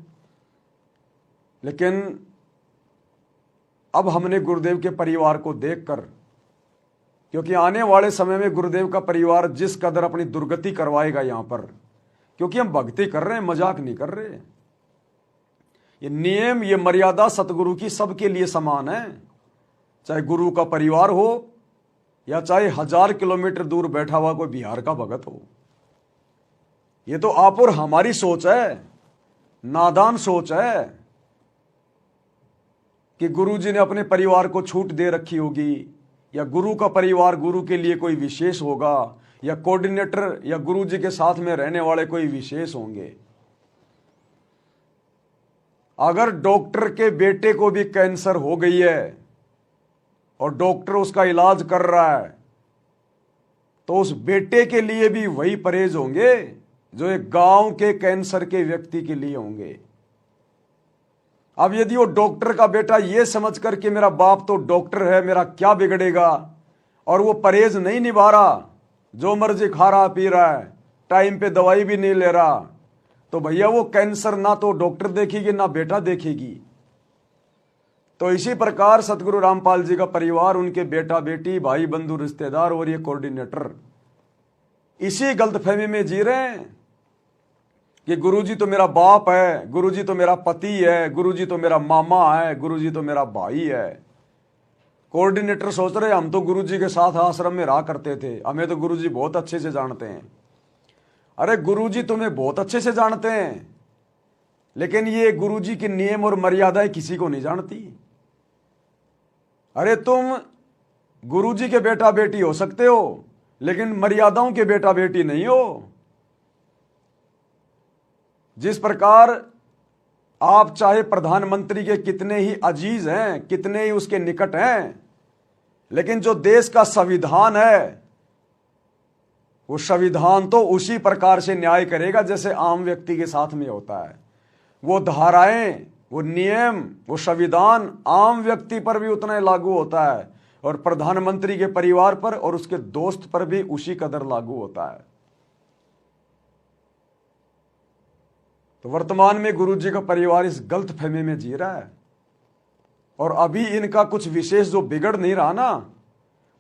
लेकिन अब हमने गुरुदेव के परिवार को देखकर, क्योंकि आने वाले समय में गुरुदेव का परिवार जिस कदर अपनी दुर्गति करवाएगा यहां पर, क्योंकि हम भक्ति कर रहे हैं, मजाक नहीं कर रहे। ये नियम, ये मर्यादा सतगुरु की सबके लिए समान है, चाहे गुरु का परिवार हो या चाहे 1000 किलोमीटर दूर बैठा हुआ कोई बिहार का भगत हो। ये तो आप और हमारी सोच है, नादान सोच है कि गुरुजी ने अपने परिवार को छूट दे रखी होगी, या गुरु का परिवार गुरु के लिए कोई विशेष होगा, या कोऑर्डिनेटर या गुरुजी के साथ में रहने वाले कोई विशेष होंगे। अगर डॉक्टर के बेटे को भी कैंसर हो गई है और डॉक्टर उसका इलाज कर रहा है, तो उस बेटे के लिए भी वही परहेज होंगे जो एक गांव के कैंसर के व्यक्ति के लिए होंगे। अब यदि वो डॉक्टर का बेटा ये समझ कर कि मेरा बाप तो डॉक्टर है, मेरा क्या बिगड़ेगा, और वो परहेज नहीं निभा रहा, जो मर्जी खा रहा पी रहा है, टाइम पे दवाई भी नहीं ले रहा, तो भैया वो कैंसर ना तो डॉक्टर देखेगी ना बेटा देखेगी। तो इसी प्रकार सतगुरु रामपाल जी का परिवार, उनके बेटा बेटी, भाई बंधु रिश्तेदार और ये कोऑर्डिनेटर इसी गलतफहमी में जी रहे हैं कि गुरुजी तो मेरा बाप है, गुरुजी तो मेरा पति है, गुरुजी तो मेरा मामा है, गुरुजी तो मेरा भाई है। कोऑर्डिनेटर सोच रहे हम तो गुरुजी के साथ आश्रम में रहा करते थे, हमें तो गुरुजी बहुत अच्छे से जानते हैं। अरे गुरुजी तुम्हें बहुत अच्छे से जानते हैं, लेकिन ये गुरुजी के नियम और मर्यादाएं किसी को नहीं जानती। अरे तुम गुरुजी के बेटा बेटी हो सकते हो, लेकिन मर्यादाओं के बेटा बेटी नहीं हो। जिस प्रकार आप चाहे प्रधानमंत्री के कितने ही अजीज हैं, कितने ही उसके निकट हैं, लेकिन जो देश का संविधान है, वो संविधान तो उसी प्रकार से न्याय करेगा जैसे आम व्यक्ति के साथ में होता है। वो धाराएं, वो नियम, वो संविधान आम व्यक्ति पर भी उतना ही लागू होता है और प्रधानमंत्री के परिवार पर और उसके दोस्त पर भी उसी कदर लागू होता है। तो वर्तमान में गुरुजी का परिवार इस गलत फहमी में जी रहा है, और अभी इनका कुछ विशेष जो बिगड़ नहीं रहा ना,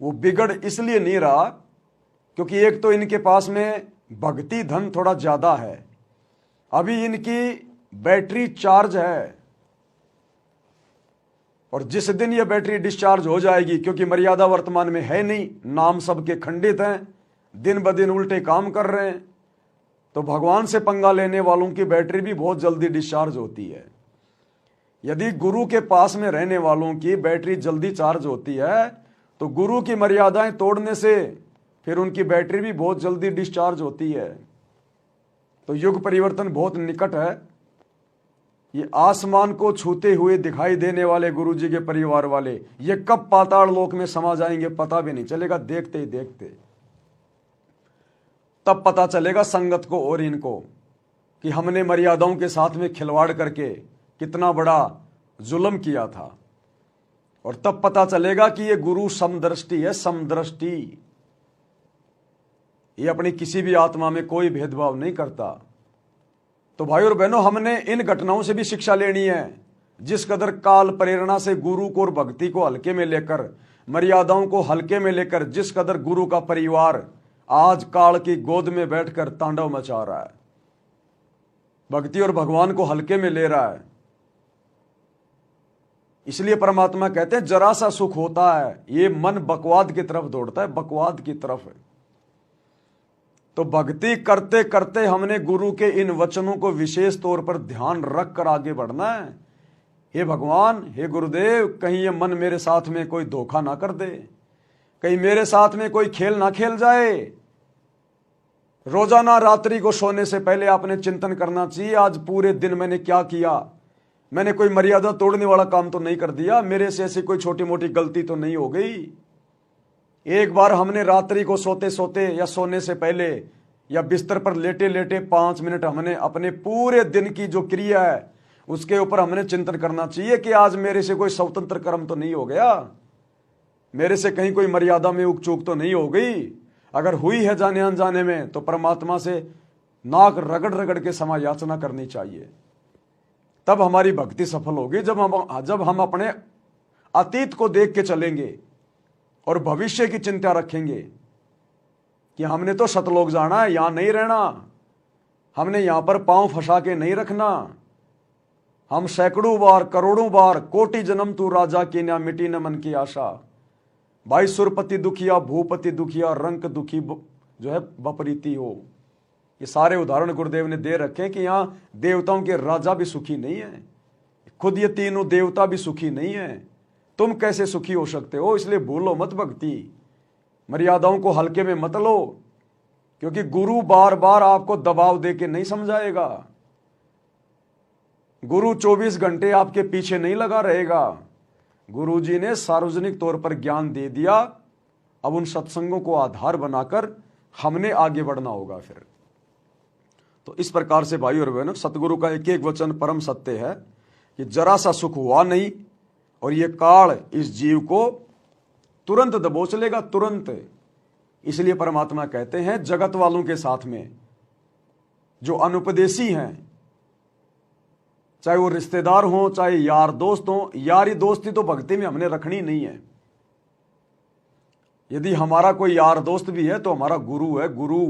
वो बिगड़ इसलिए नहीं रहा क्योंकि एक तो इनके पास में भक्ति धन थोड़ा ज्यादा है, अभी इनकी बैटरी चार्ज है, और जिस दिन ये बैटरी डिस्चार्ज हो जाएगी, क्योंकि मर्यादा वर्तमान में है नहीं, नाम सबके खंडित हैं, दिन ब दिन उल्टे काम कर रहे हैं, तो भगवान से पंगा लेने वालों की बैटरी भी बहुत जल्दी डिस्चार्ज होती है। यदि गुरु के पास में रहने वालों की बैटरी जल्दी चार्ज होती है तो गुरु की मर्यादाएं तोड़ने से फिर उनकी बैटरी भी बहुत जल्दी डिस्चार्ज होती है। तो युग परिवर्तन बहुत निकट है। ये आसमान को छूते हुए दिखाई देने वाले गुरु जी के परिवार वाले ये कब पाताल लोक में समा जाएंगे पता भी नहीं चलेगा, देखते ही देखते। तब पता चलेगा संगत को और इनको कि हमने मर्यादाओं के साथ में खिलवाड़ करके कितना बड़ा जुल्म किया था। और तब पता चलेगा कि ये गुरु समदृष्टि है, समदृष्टि। ये अपनी किसी भी आत्मा में कोई भेदभाव नहीं करता। तो भाई और बहनों, हमने इन घटनाओं से भी शिक्षा लेनी है। जिस कदर काल प्रेरणा से गुरु को और भक्ति को हल्के में लेकर, मर्यादाओं को हल्के में लेकर, जिस कदर गुरु का परिवार आज काल की गोद में बैठकर तांडव मचा रहा है, भक्ति और भगवान को हल्के में ले रहा है। इसलिए परमात्मा कहते हैं जरा सा सुख होता है ये मन बकवाद की तरफ दौड़ता है, बकवाद की तरफ। तो भक्ति करते करते हमने गुरु के इन वचनों को विशेष तौर पर ध्यान रख कर आगे बढ़ना है। हे भगवान, हे गुरुदेव, कहीं ये मन मेरे साथ में कोई धोखा ना कर दे, कहीं मेरे साथ में कोई खेल ना खेल जाए। रोजाना रात्रि को सोने से पहले आपने चिंतन करना चाहिए, आज पूरे दिन मैंने क्या किया, मैंने कोई मर्यादा तोड़ने वाला काम तो नहीं कर दिया, मेरे से ऐसी कोई छोटी मोटी गलती तो नहीं हो गई। एक बार हमने रात्रि को सोते सोते या सोने से पहले या बिस्तर पर लेटे लेटे 5 मिनट हमने अपने पूरे दिन की जो क्रिया है उसके ऊपर हमने चिंतन करना चाहिए कि आज मेरे से कोई स्वतंत्र कर्म तो नहीं हो गया, मेरे से कहीं कोई मर्यादा में उक चूक तो नहीं हो गई। अगर हुई है जाने अनजाने में तो परमात्मा से नाक रगड़ रगड़ के क्षमा याचना करनी चाहिए। तब हमारी भक्ति सफल होगी। जब हम अपने अतीत को देख के चलेंगे और भविष्य की चिंता रखेंगे कि हमने तो सतलोक जाना है, यहां नहीं रहना, हमने यहां पर पांव फंसा के नहीं रखना। हम सैकड़ों बार, करोड़ों बार, कोटि जन्म तू राजा की ना मिटी न मन की आशा। भाई सुरपति दुखिया, भूपति दुखिया, रंक दुखी जो है बपरीती हो। ये सारे उदाहरण गुरुदेव ने दे रखे हैं कि यहां देवताओं के राजा भी सुखी नहीं है, खुद ये तीनों देवता भी सुखी नहीं है। तुम कैसे सुखी हो सकते हो? इसलिए भूलो मत भक्ति, मर्यादाओं को हल्के में मत लो, क्योंकि गुरु बार बार आपको दबाव दे के नहीं समझाएगा। गुरु 24 घंटे आपके पीछे नहीं लगा रहेगा। गुरु जी ने सार्वजनिक तौर पर ज्ञान दे दिया, अब उन सत्संगों को आधार बनाकर हमने आगे बढ़ना होगा। फिर तो इस प्रकार से भाई और बहनों, सतगुरु का एक एक वचन परम सत्य है कि जरा सा सुख हुआ नहीं और ये काल इस जीव को तुरंत दबोच लेगा, तुरंत। इसलिए परमात्मा कहते हैं जगत वालों के साथ में जो अनुपदेशी हैं, चाहे वो रिश्तेदार हों चाहे यार दोस्त हों, यारी दोस्ती तो भक्ति में हमने रखनी नहीं है। यदि हमारा कोई यार दोस्त भी है तो हमारा गुरु है, गुरु।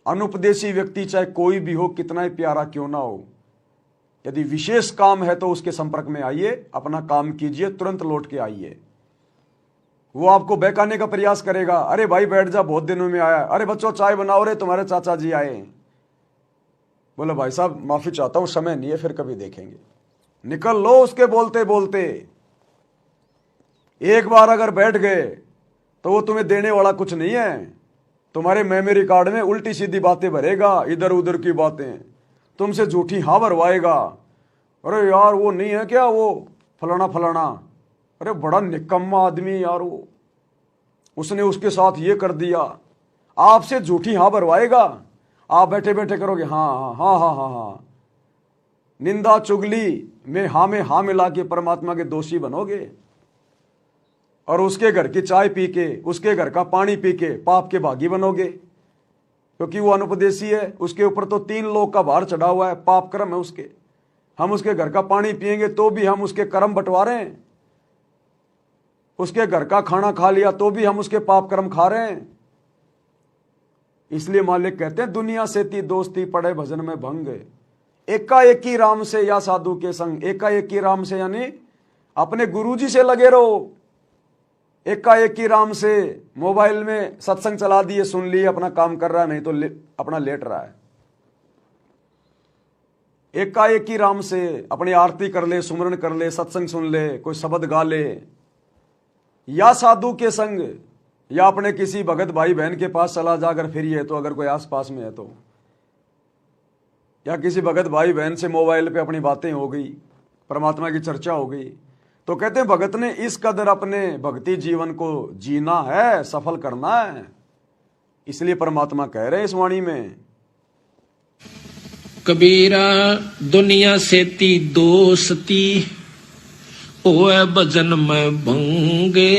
अनुपदेशी व्यक्ति चाहे कोई भी हो, कितना ही प्यारा क्यों ना हो, यदि विशेष काम है तो उसके संपर्क में आइए, अपना काम कीजिए, तुरंत लौट के आइए। वो आपको बहकाने का प्रयास करेगा, अरे भाई बैठ जा, बहुत दिनों में आया, अरे बच्चों चाय बनाओ रे, तुम्हारे चाचा जी आए। बोला भाई साहब माफी चाहता हूं, समय नहीं है, फिर कभी देखेंगे। निकल लो उसके बोलते बोलते। एक बार अगर बैठ गए तो वो तुम्हें देने वाला कुछ नहीं है। तुम्हारे मेमोरी कार्ड में उल्टी सीधी बातें भरेगा, इधर उधर की बातें, तुमसे झूठी हाँ भरवाएगा। अरे यार वो नहीं है क्या वो फलाना फलाना, अरे बड़ा निकम्मा आदमी यार वो, उसने उसके साथ ये कर दिया। आपसे झूठी हाँ भरवाएगा, आप बैठे बैठे करोगे हाँ हाँ हाँ हाँ हाँ हाँ। निंदा चुगली में हाँ मिला के परमात्मा के दोषी बनोगे, और उसके घर की चाय पी के, उसके घर का पानी पी के पाप के भागी बनोगे, क्योंकि वो अनुपदेशी है। उसके ऊपर तो 3 लोक का भार चढ़ा हुआ है, पाप कर्म है उसके। हम उसके घर का पानी पिएंगे तो भी हम उसके कर्म बंटवा रहे हैं, उसके घर का खाना खा लिया तो भी हम उसके पाप कर्म खा रहे हैं। इसलिए मालिक कहते हैं दुनिया से ती दोस्ती पड़े भजन में भंग, एकाएकी राम से या साधु के संग। एकाएकी राम से यानी अपने गुरुजी से लगे रहो। एकाएकी राम से मोबाइल में सत्संग चला दिए, सुन लिए, अपना काम कर रहा है, नहीं तो अपना लेट रहा है। एकाएक ही राम से अपनी आरती कर ले, सुमरन कर ले, सत्संग सुन ले, कोई शब्द गा ले, या साधु के संग, या अपने किसी भगत भाई बहन के पास चला जा अगर फ्री है तो, अगर कोई आस पास में है तो, या किसी भगत भाई बहन से मोबाइल पे अपनी बातें हो गई, परमात्मा की चर्चा हो गई, तो कहते हैं भगत ने इस कदर अपने भक्ति जीवन को जीना है, सफल करना है। इसलिए परमात्मा कह रहे हैं इस वाणी में, कबीरा दुनिया से ती दोस्ती, ओए भजन में भंगे,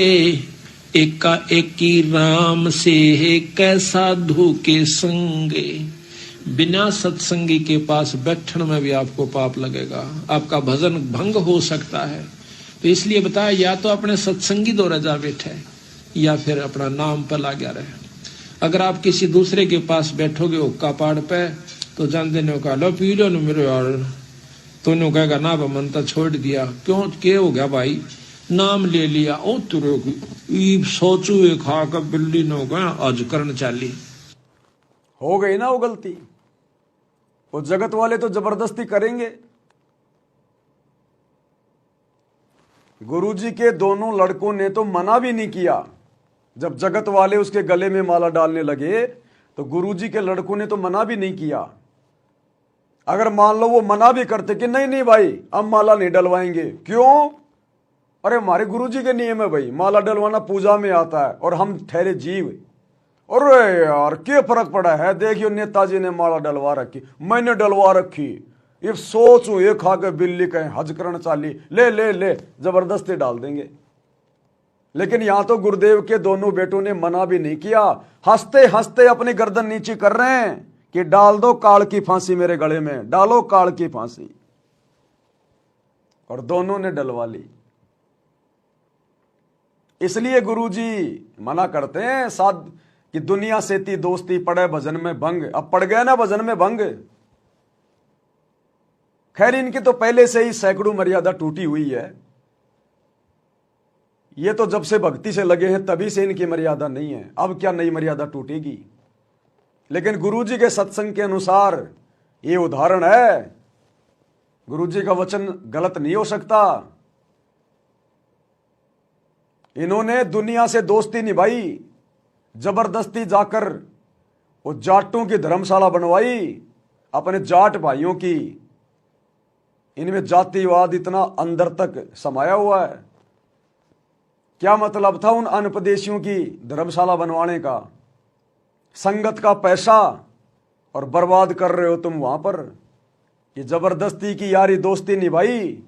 एका एकी राम से कै साधु के संगे। बिना सत्संगी के पास बैठने में भी आपको पाप लगेगा, आपका भजन भंग हो सकता है। तो इसलिए बताया, या तो अपने सत्संगी द्वारा जा बैठे, या फिर अपना नाम पर ला गया रहे। अगर आप किसी दूसरे के पास बैठोगे हुक्का पाड़ पे, तो जानते ने कहा लो पी लो न मेरे यार, तो ने कहेगा ना मन तो छोड़ दिया, क्यों क्या हो गया भाई, नाम ले लिया, ओ तुरे की सोचू खा कर बिल्ली ने कहा आज करन चाली, हो गई ना वो गलती। वो जगत वाले तो जबरदस्ती करेंगे। गुरुजी के दोनों लड़कों ने तो मना भी नहीं किया। जब जगत वाले उसके गले में माला डालने लगे तो गुरुजी के लड़कों ने तो मना भी नहीं किया। अगर मान लो वो मना भी करते कि नहीं नहीं भाई अब माला नहीं डलवाएंगे, क्यों, अरे हमारे गुरुजी के नियम है भाई, माला डलवाना पूजा में आता है और हम ठहरे जीव। अरे यार क्या फर्क पड़ा है, देखियो नेताजी ने माला डलवा रखी, मैंने डलवा रखी, ये सोचू ये खा के बिल्ली कहें हज करण चाली, ले ले ले जबरदस्ती डाल देंगे। लेकिन यहां तो गुरुदेव के दोनों बेटों ने मना भी नहीं किया, हंसते हंसते अपनी गर्दन नीचे कर रहे हैं कि डाल दो काल की फांसी मेरे गले में, डालो काल की फांसी, और दोनों ने डलवा ली। इसलिए गुरुजी मना करते हैं साध कि दुनिया से ती दोस्ती, पड़े भजन में भंग। अब पड़ गया ना भजन में भंग। खैर इनकी तो पहले से ही सैकड़ों मर्यादा टूटी हुई है, ये तो जब से भक्ति से लगे हैं तभी से इनकी मर्यादा नहीं है, अब क्या नई मर्यादा टूटेगी। लेकिन गुरुजी के सत्संग के अनुसार ये उदाहरण है, गुरुजी का वचन गलत नहीं हो सकता। इन्होंने दुनिया से दोस्ती निभाई, जबरदस्ती जाकर वो जाटों की धर्मशाला बनवाई अपने जाट भाइयों की। इनमें जातिवाद इतना अंदर तक समाया हुआ है। क्या मतलब था उन अनपदेशियों की धर्मशाला बनवाने का, संगत का पैसा और बर्बाद कर रहे हो तुम वहां पर। ये जबरदस्ती की यारी दोस्ती निभाई,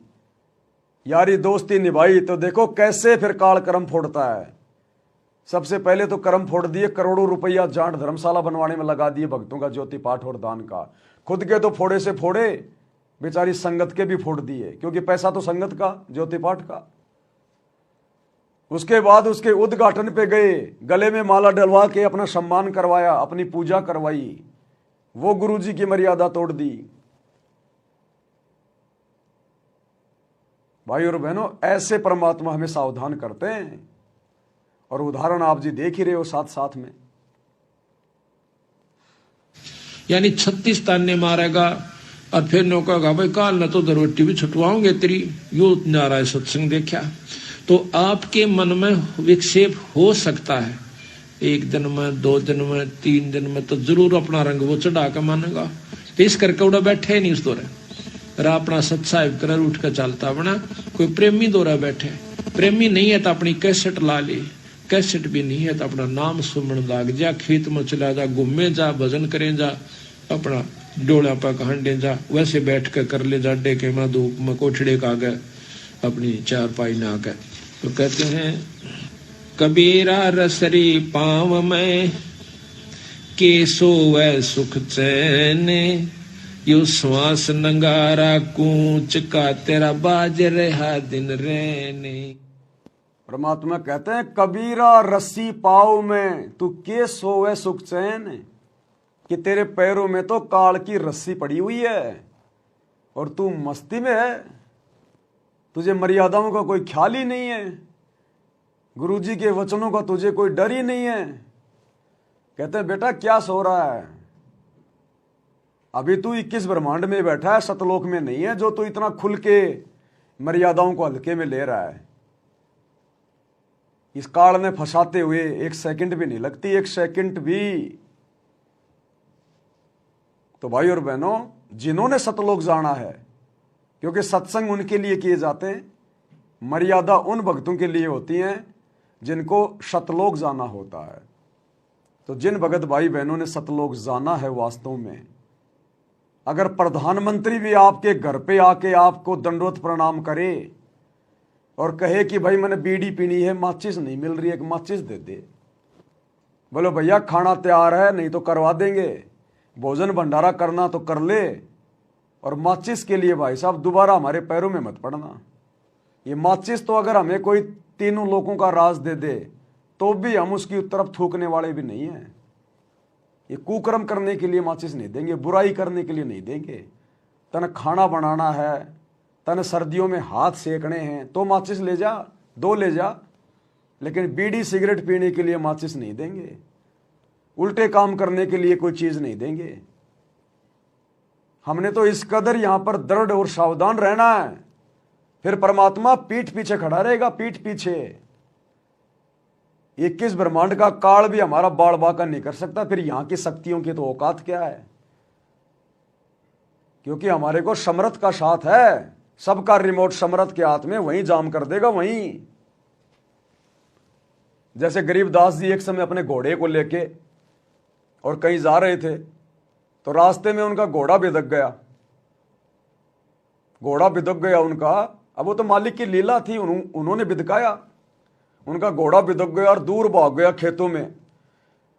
यारी दोस्ती निभाई तो देखो कैसे फिर काल कर्म फोड़ता है। सबसे पहले तो कर्म फोड़ दिए, करोड़ों रुपया जाट धर्मशाला बनवाने में लगा दिए, भक्तों का ज्योति पाठ और दान का। खुद के तो फोड़े से फोड़े, बेचारी संगत के भी फोड़ दिए, क्योंकि पैसा तो संगत का, ज्योति पाठ का। उसके बाद उसके उद्घाटन पे गए, गले में माला डलवा के अपना सम्मान करवाया, अपनी पूजा करवाई, वो गुरुजी की मर्यादा तोड़ दी। भाई और बहनों, ऐसे परमात्मा हमें सावधान करते हैं, और उदाहरण आप जी देख ही रहे हो साथ साथ में। यानी 36 ताने मारेगा और फिर नो कहेगा भाई काल न तो दरवट्टी भी छुटवाओगे तेरी, यो नारायण सत्संग देखा। तो आपके मन में विक्षेप हो सकता है, 1 दिन में, 2 दिन में, 3 दिन में तो जरूर अपना रंग वो चढ़ा कर मानेगा। तो इस करके उड़ा बैठे नहीं उस दौरे, अपना सत्साहिब कर उठ कर चलता बना। कोई प्रेमी दौरा बैठे, प्रेमी नहीं है तो अपनी कैसेट ला ले, कैसेट भी नहीं है तो अपना नाम सुमन लाग जा, खेत में चला जा, घूमे जा, भजन करे जा, अपना डोला पर हंडे जा, वैसे बैठ कर ले जा, डेके में धूप में कोठड़े का गए अपनी चारपाई ना गए। तो कहते हैं कबीरा रसरी पाँव में के सोवै सुख चैन, यो श्वास नंगारा कूच का तेरा बाज रहा दिन रहने। परमात्मा कहते हैं कबीरा रस्सी पाँव में तू के सोवे सुख चैन, कि तेरे पैरों में तो काल की रस्सी पड़ी हुई है और तू मस्ती में है, तुझे मर्यादाओं का कोई ख्याल ही नहीं है, गुरुजी के वचनों का तुझे कोई डर ही नहीं है। कहते हैं बेटा क्या सो रहा है, अभी तू 21 ब्रह्मांड में बैठा है, सतलोक में नहीं है, जो तू इतना खुल के मर्यादाओं को हल्के में ले रहा है। इस काल में फंसाते हुए 1 सेकंड भी नहीं लगती, 1 सेकंड भी। तो भाई और बहनों, जिन्होंने सतलोक जाना है, क्योंकि सत्संग उनके लिए किए जाते हैं, मर्यादा उन भक्तों के लिए होती हैं जिनको सतलोक जाना होता है। तो जिन भगत भाई बहनों ने सतलोक जाना है, वास्तव में अगर प्रधानमंत्री भी आपके घर पे आके आपको दंडवत प्रणाम करे और कहे कि भाई मैंने बीड़ी पीनी है, माचिस नहीं मिल रही है, एक माचिस दे दे, बोलो भैया खाना तैयार है, नहीं तो करवा देंगे, भोजन भंडारा करना तो कर ले, और माचिस के लिए भाई साहब दोबारा हमारे पैरों में मत पड़ना। ये माचिस तो अगर हमें कोई 3 लोगों का राज दे दे तो भी हम उसकी तरफ थूकने वाले भी नहीं हैं। ये कुकर्म करने के लिए माचिस नहीं देंगे, बुराई करने के लिए नहीं देंगे। तने खाना बनाना है, तने सर्दियों में हाथ सेकने हैं तो माचिस ले जा, 2 ले जा, लेकिन बीड़ी सिगरेट पीने के लिए माचिस नहीं देंगे, उल्टे काम करने के लिए कोई चीज नहीं देंगे। हमने तो इस कदर यहां पर दृढ़ और सावधान रहना है, फिर परमात्मा पीठ पीछे खड़ा रहेगा, पीठ पीछे। 21 ब्रह्मांड का काल भी हमारा बाड़ बाका नहीं कर सकता, फिर यहां की शक्तियों की तो औकात क्या है? क्योंकि हमारे को समर्थ का साथ है, सबका रिमोट समर्थ के हाथ में, वहीं जाम कर देगा वहीं। जैसे गरीबदास जी एक समय अपने घोड़े को लेके और कहीं जा रहे थे, तो रास्ते में उनका घोड़ा बिदक गया। घोड़ा बिदक गया उनका, अब वो तो मालिक की लीला थी, उन्होंने बिदकाया, उनका घोड़ा बिदक गया और दूर भाग गया खेतों में।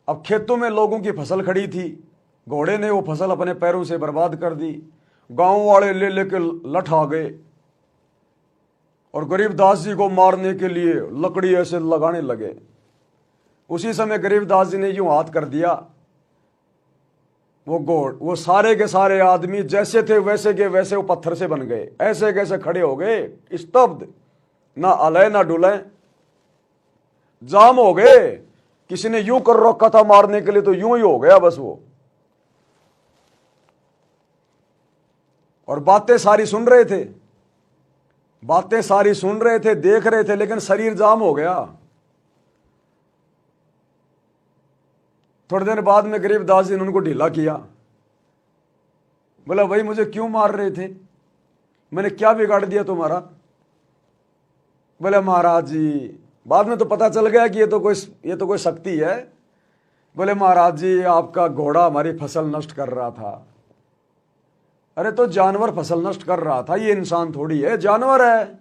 अब खेतों में लोगों की फसल खड़ी थी, घोड़े ने वो फसल अपने पैरों से बर्बाद कर दी। गांव वाले ले लेके लठ आ गए और गरीबदास जी को मारने के लिए लकड़ी ऐसे लगाने लगे। उसी समय गरीबदास जी ने यूं हाथ कर दिया, वो सारे के सारे आदमी जैसे थे वैसे के वैसे वो पत्थर से बन गए, ऐसे कैसे खड़े हो गए, स्तब्ध, ना अलय ना डुलय, जाम हो गए। किसी ने यूं कर रखा था मारने के लिए तो यूं ही हो गया बस वो। और बातें सारी सुन रहे थे, बातें सारी सुन रहे थे, देख रहे थे, लेकिन शरीर जाम हो गया। थोड़े दिन बाद में गरीबदास जी ने उनको ढीला किया, बोला भाई मुझे क्यों मार रहे थे, मैंने क्या बिगाड़ दिया तुम्हारा? बोले महाराज जी, बाद में तो पता चल गया कि ये तो कोई शक्ति है। बोले महाराज जी आपका घोड़ा हमारी फसल नष्ट कर रहा था। अरे तो जानवर फसल नष्ट कर रहा था, ये इंसान थोड़ी है, जानवर है,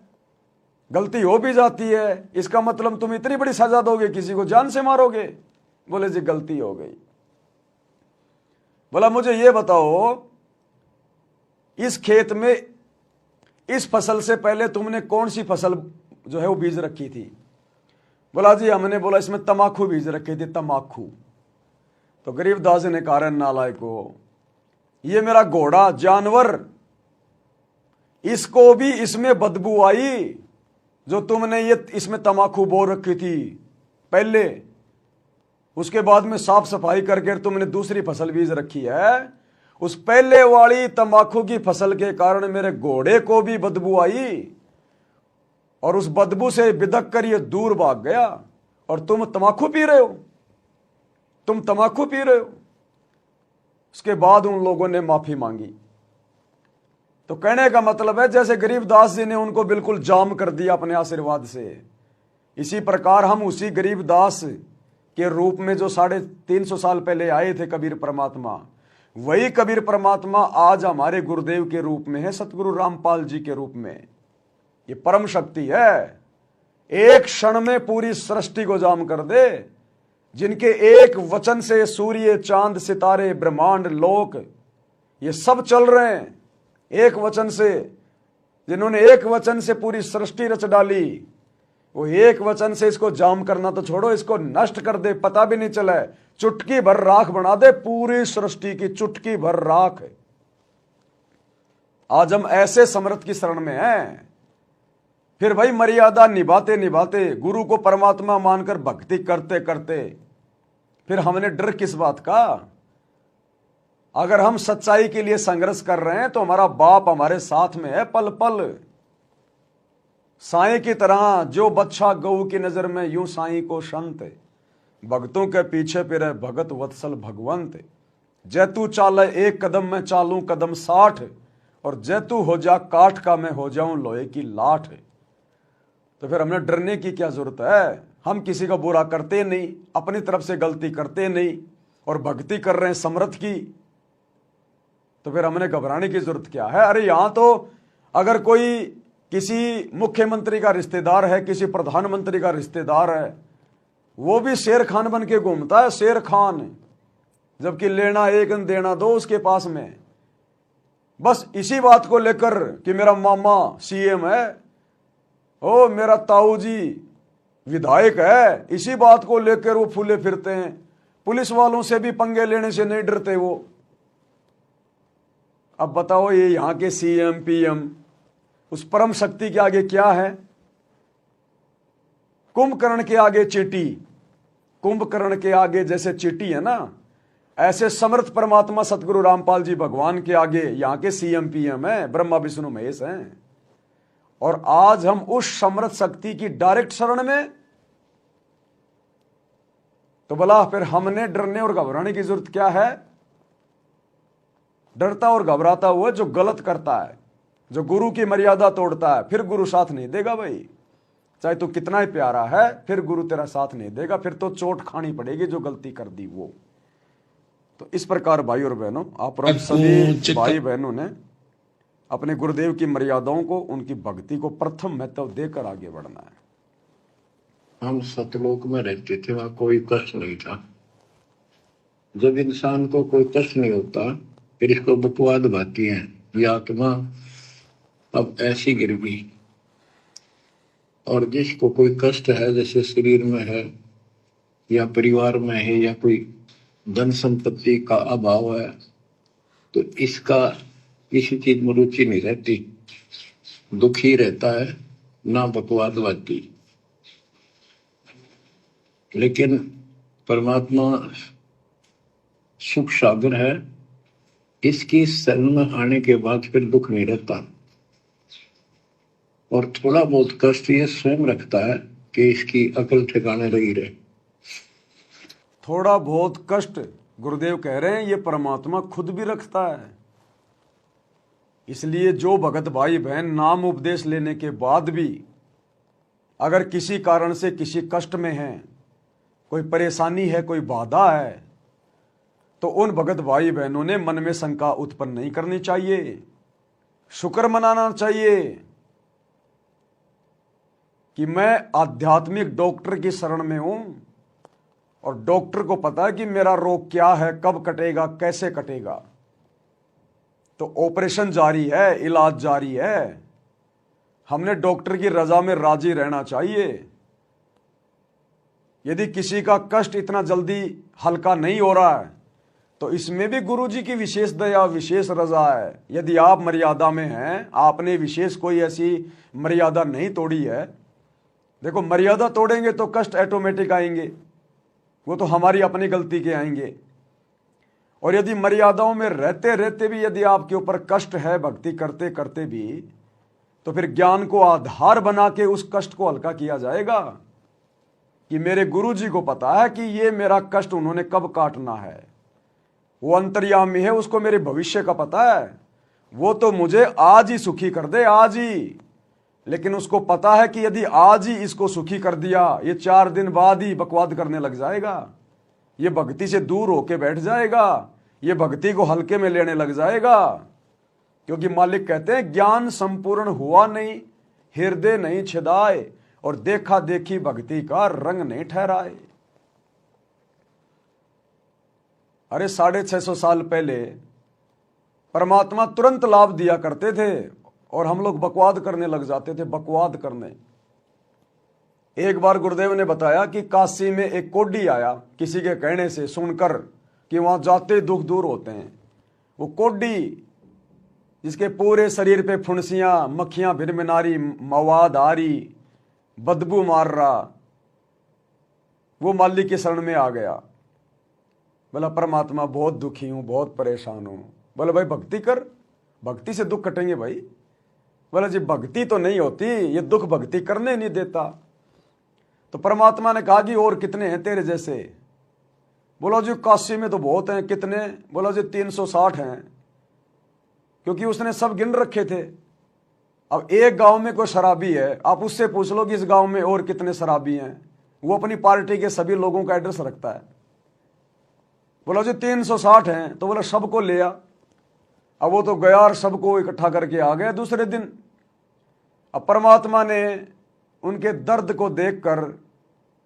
गलती हो भी जाती है, इसका मतलब तुम इतनी बड़ी सजा दोगे, किसी को जान से मारोगे? बोले जी गलती हो गई। बोला मुझे ये बताओ, इस खेत में इस फसल से पहले तुमने कौन सी फसल जो है वो बीज रखी थी? बोला जी हमने, बोला इसमें तमाकू बीज रखी थी, तमाकू। तो गरीबदास ने कहा नालायक को, ये मेरा घोड़ा जानवर, इसको भी इसमें बदबू आई जो तुमने ये इसमें तमाकू बो रखी थी पहले, उसके बाद में साफ सफाई करके तुमने दूसरी फसल बीज रखी है, उस पहले वाली तंबाकू की फसल के कारण मेरे घोड़े को भी बदबू आई और उस बदबू से बिदक कर ये दूर भाग गया, और तुम तंबाकू पी रहे हो, तुम तंबाकू पी रहे हो। उसके बाद उन लोगों ने माफी मांगी। तो कहने का मतलब है जैसे गरीबदास जी ने उनको बिल्कुल जाम कर दिया अपने आशीर्वाद से, इसी प्रकार हम उसी गरीबदास के रूप में जो 350 साल पहले आए थे कबीर परमात्मा, वही कबीर परमात्मा आज हमारे गुरुदेव के रूप में है, सतगुरु रामपाल जी के रूप में। ये परम शक्ति है, एक क्षण में पूरी सृष्टि को जाम कर दे, जिनके एक वचन से सूर्य चांद सितारे ब्रह्मांड लोक ये सब चल रहे हैं, एक वचन से, जिन्होंने एक वचन से पूरी सृष्टि रच डाली, वो एक वचन से इसको जाम करना तो छोड़ो, इसको नष्ट कर दे, पता भी नहीं चला, चुटकी भर राख बना दे, पूरी सृष्टि की चुटकी भर राख। आज हम ऐसे समर्थ की शरण में हैं। फिर भाई मर्यादा निभाते निभाते, गुरु को परमात्मा मानकर भक्ति करते करते, फिर हमने डर किस बात का? अगर हम सच्चाई के लिए संघर्ष कर रहे हैं तो हमारा बाप हमारे साथ में है पल पल। साईं की तरह जो बच्चा गऊ की नजर में, यूं साईं को संत, भक्तों के पीछे फिरे भगत वत्सल भगवंत। जैतू चाले एक कदम में चालूं कदम 60, और जैतू हो जा काठ का मैं हो जाऊं लोहे की लाठ। तो फिर हमने डरने की क्या जरूरत है? हम किसी का बुरा करते नहीं, अपनी तरफ से गलती करते नहीं, और भक्ति कर रहे हैं समर्थ की, तो फिर हमने घबराने की जरूरत क्या है? अरे यहां तो अगर कोई किसी मुख्यमंत्री का रिश्तेदार है, किसी प्रधानमंत्री का रिश्तेदार है, वो भी शेर खान बन के घूमता है, शेर खान, जबकि लेना एक देना दो उसके पास में। बस इसी बात को लेकर कि मेरा मामा सीएम है, ओ मेरा ताऊ जी विधायक है, इसी बात को लेकर वो फूले फिरते हैं। पुलिस वालों से भी पंगे लेने से नहीं डरते वो। अब बताओ ये यहां के सीएम पीएम उस परम शक्ति के आगे क्या है? कुंभकर्ण के आगे चींटी, कुंभकर्ण के आगे जैसे चींटी है ना, ऐसे समर्थ परमात्मा सतगुरु रामपाल जी भगवान के आगे यहां के सीएम पीएम है, ब्रह्मा विष्णु महेश हैं। और आज हम उस समर्थ शक्ति की डायरेक्ट शरण में, तो भला फिर हमने डरने और घबराने की जरूरत क्या है? डरता और घबराता हुआ जो गलत करता है, जो गुरु की मर्यादा तोड़ता है, फिर गुरु साथ नहीं देगा भाई। चाहे तो कितना ही प्यारा है, फिर गुरु तेरा साथ नहीं देगा, फिर तो चोट खानी पड़ेगी जो गलती कर दी वो। तो इस प्रकार भाई और बहनों, आप सभी भाई बहनों ने अपने गुरुदेव की मर्यादाओं को, उनकी भक्ति को प्रथम महत्व देकर आगे बढ़ना है। हम सतलोक में रहते थे, वहां कोई कष्ट नहीं था। जब इंसान को कोई कष्ट नहीं होता, फिर इसको बकवाद भाती है, ये आत्मा अब ऐसी गिर गई। और जिसको कोई कष्ट है, जैसे शरीर में है या परिवार में है या कोई धन संपत्ति का अभाव है, तो इसका किसी चीज में रुचि नहीं रहती, दुखी रहता है, ना बकवाद भाती। लेकिन परमात्मा सुख सागर है, इसकी शरण में आने के बाद फिर दुख नहीं रहता। और थोड़ा बहुत कष्ट ये स्वयं रखता है कि इसकी अकल ठिकाने रही रहे। थोड़ा बहुत कष्ट गुरुदेव कह रहे हैं ये परमात्मा खुद भी रखता है। इसलिए जो भगत भाई बहन नाम उपदेश लेने के बाद भी अगर किसी कारण से किसी कष्ट में हैं, कोई परेशानी है, कोई बाधा है, तो उन भगत भाई बहनों ने मन में शंका उत्पन्न नहीं करनी चाहिए, शुक्र मनाना चाहिए कि मैं आध्यात्मिक डॉक्टर की शरण में हूं, और डॉक्टर को पता है कि मेरा रोग क्या है, कब कटेगा, कैसे कटेगा। तो ऑपरेशन जारी है, इलाज जारी है, हमने डॉक्टर की रजा में राजी रहना चाहिए। यदि किसी का कष्ट इतना जल्दी हल्का नहीं हो रहा है, तो इसमें भी गुरु जी की विशेष दया, विशेष रजा है। यदि आप मर्यादा में हैं, आपने विशेष कोई ऐसी मर्यादा नहीं तोड़ी है, देखो मर्यादा तोड़ेंगे तो कष्ट ऑटोमेटिक आएंगे, वो तो हमारी अपनी गलती के आएंगे। और यदि मर्यादाओं में रहते रहते भी यदि आपके ऊपर कष्ट है, भक्ति करते करते भी, तो फिर ज्ञान को आधार बना के उस कष्ट को हल्का किया जाएगा कि मेरे गुरु जी को पता है कि ये मेरा कष्ट उन्होंने कब काटना है। वो अंतर्यामी है, उसको मेरे भविष्य का पता है, वो तो मुझे आज ही सुखी कर दे, आज ही। लेकिन उसको पता है कि यदि आज ही इसको सुखी कर दिया, ये 4 दिन बाद ही बकवाद करने लग जाएगा, ये भक्ति से दूर होके बैठ जाएगा, ये भक्ति को हल्के में लेने लग जाएगा। क्योंकि मालिक कहते हैं ज्ञान संपूर्ण हुआ नहीं, हृदय नहीं छिदाए, और देखा देखी भक्ति का रंग नहीं ठहराए। अरे 650 साल पहले परमात्मा तुरंत लाभ दिया करते थे, और हम लोग बकवाद करने लग जाते थे, बकवाद करने। एक बार गुरुदेव ने बताया कि काशी में एक कोडी आया, किसी के कहने से सुनकर कि वहां जाते दुख दूर होते हैं। वो कोडी जिसके पूरे शरीर पे फुंसियां, मक्खियां भिनभिनारी, मवाद आ रही, बदबू मार रहा, वो मालिक की शरण में आ गया। बोला परमात्मा बहुत दुखी हूं, बहुत परेशान हूं। बोले भाई भक्ति कर, भक्ति से दुख कटेंगे भाई। बोला जी भक्ति तो नहीं होती, ये दुख भक्ति करने नहीं देता। तो परमात्मा ने कहा कि और कितने हैं तेरे जैसे? बोला जी काशी में तो बहुत हैं। कितने? बोला जी 360 हैं, क्योंकि उसने सब गिन रखे थे। अब एक गांव में कोई शराबी है, आप उससे पूछ लो कि इस गांव में और कितने शराबी हैं, वो अपनी पार्टी के सभी लोगों का एड्रेस रखता है। बोला जी 360 हैं। तो बोला सबको ले आ। अब वो तो गया और सबको इकट्ठा करके आ गया दूसरे दिन। अब परमात्मा ने उनके दर्द को देखकर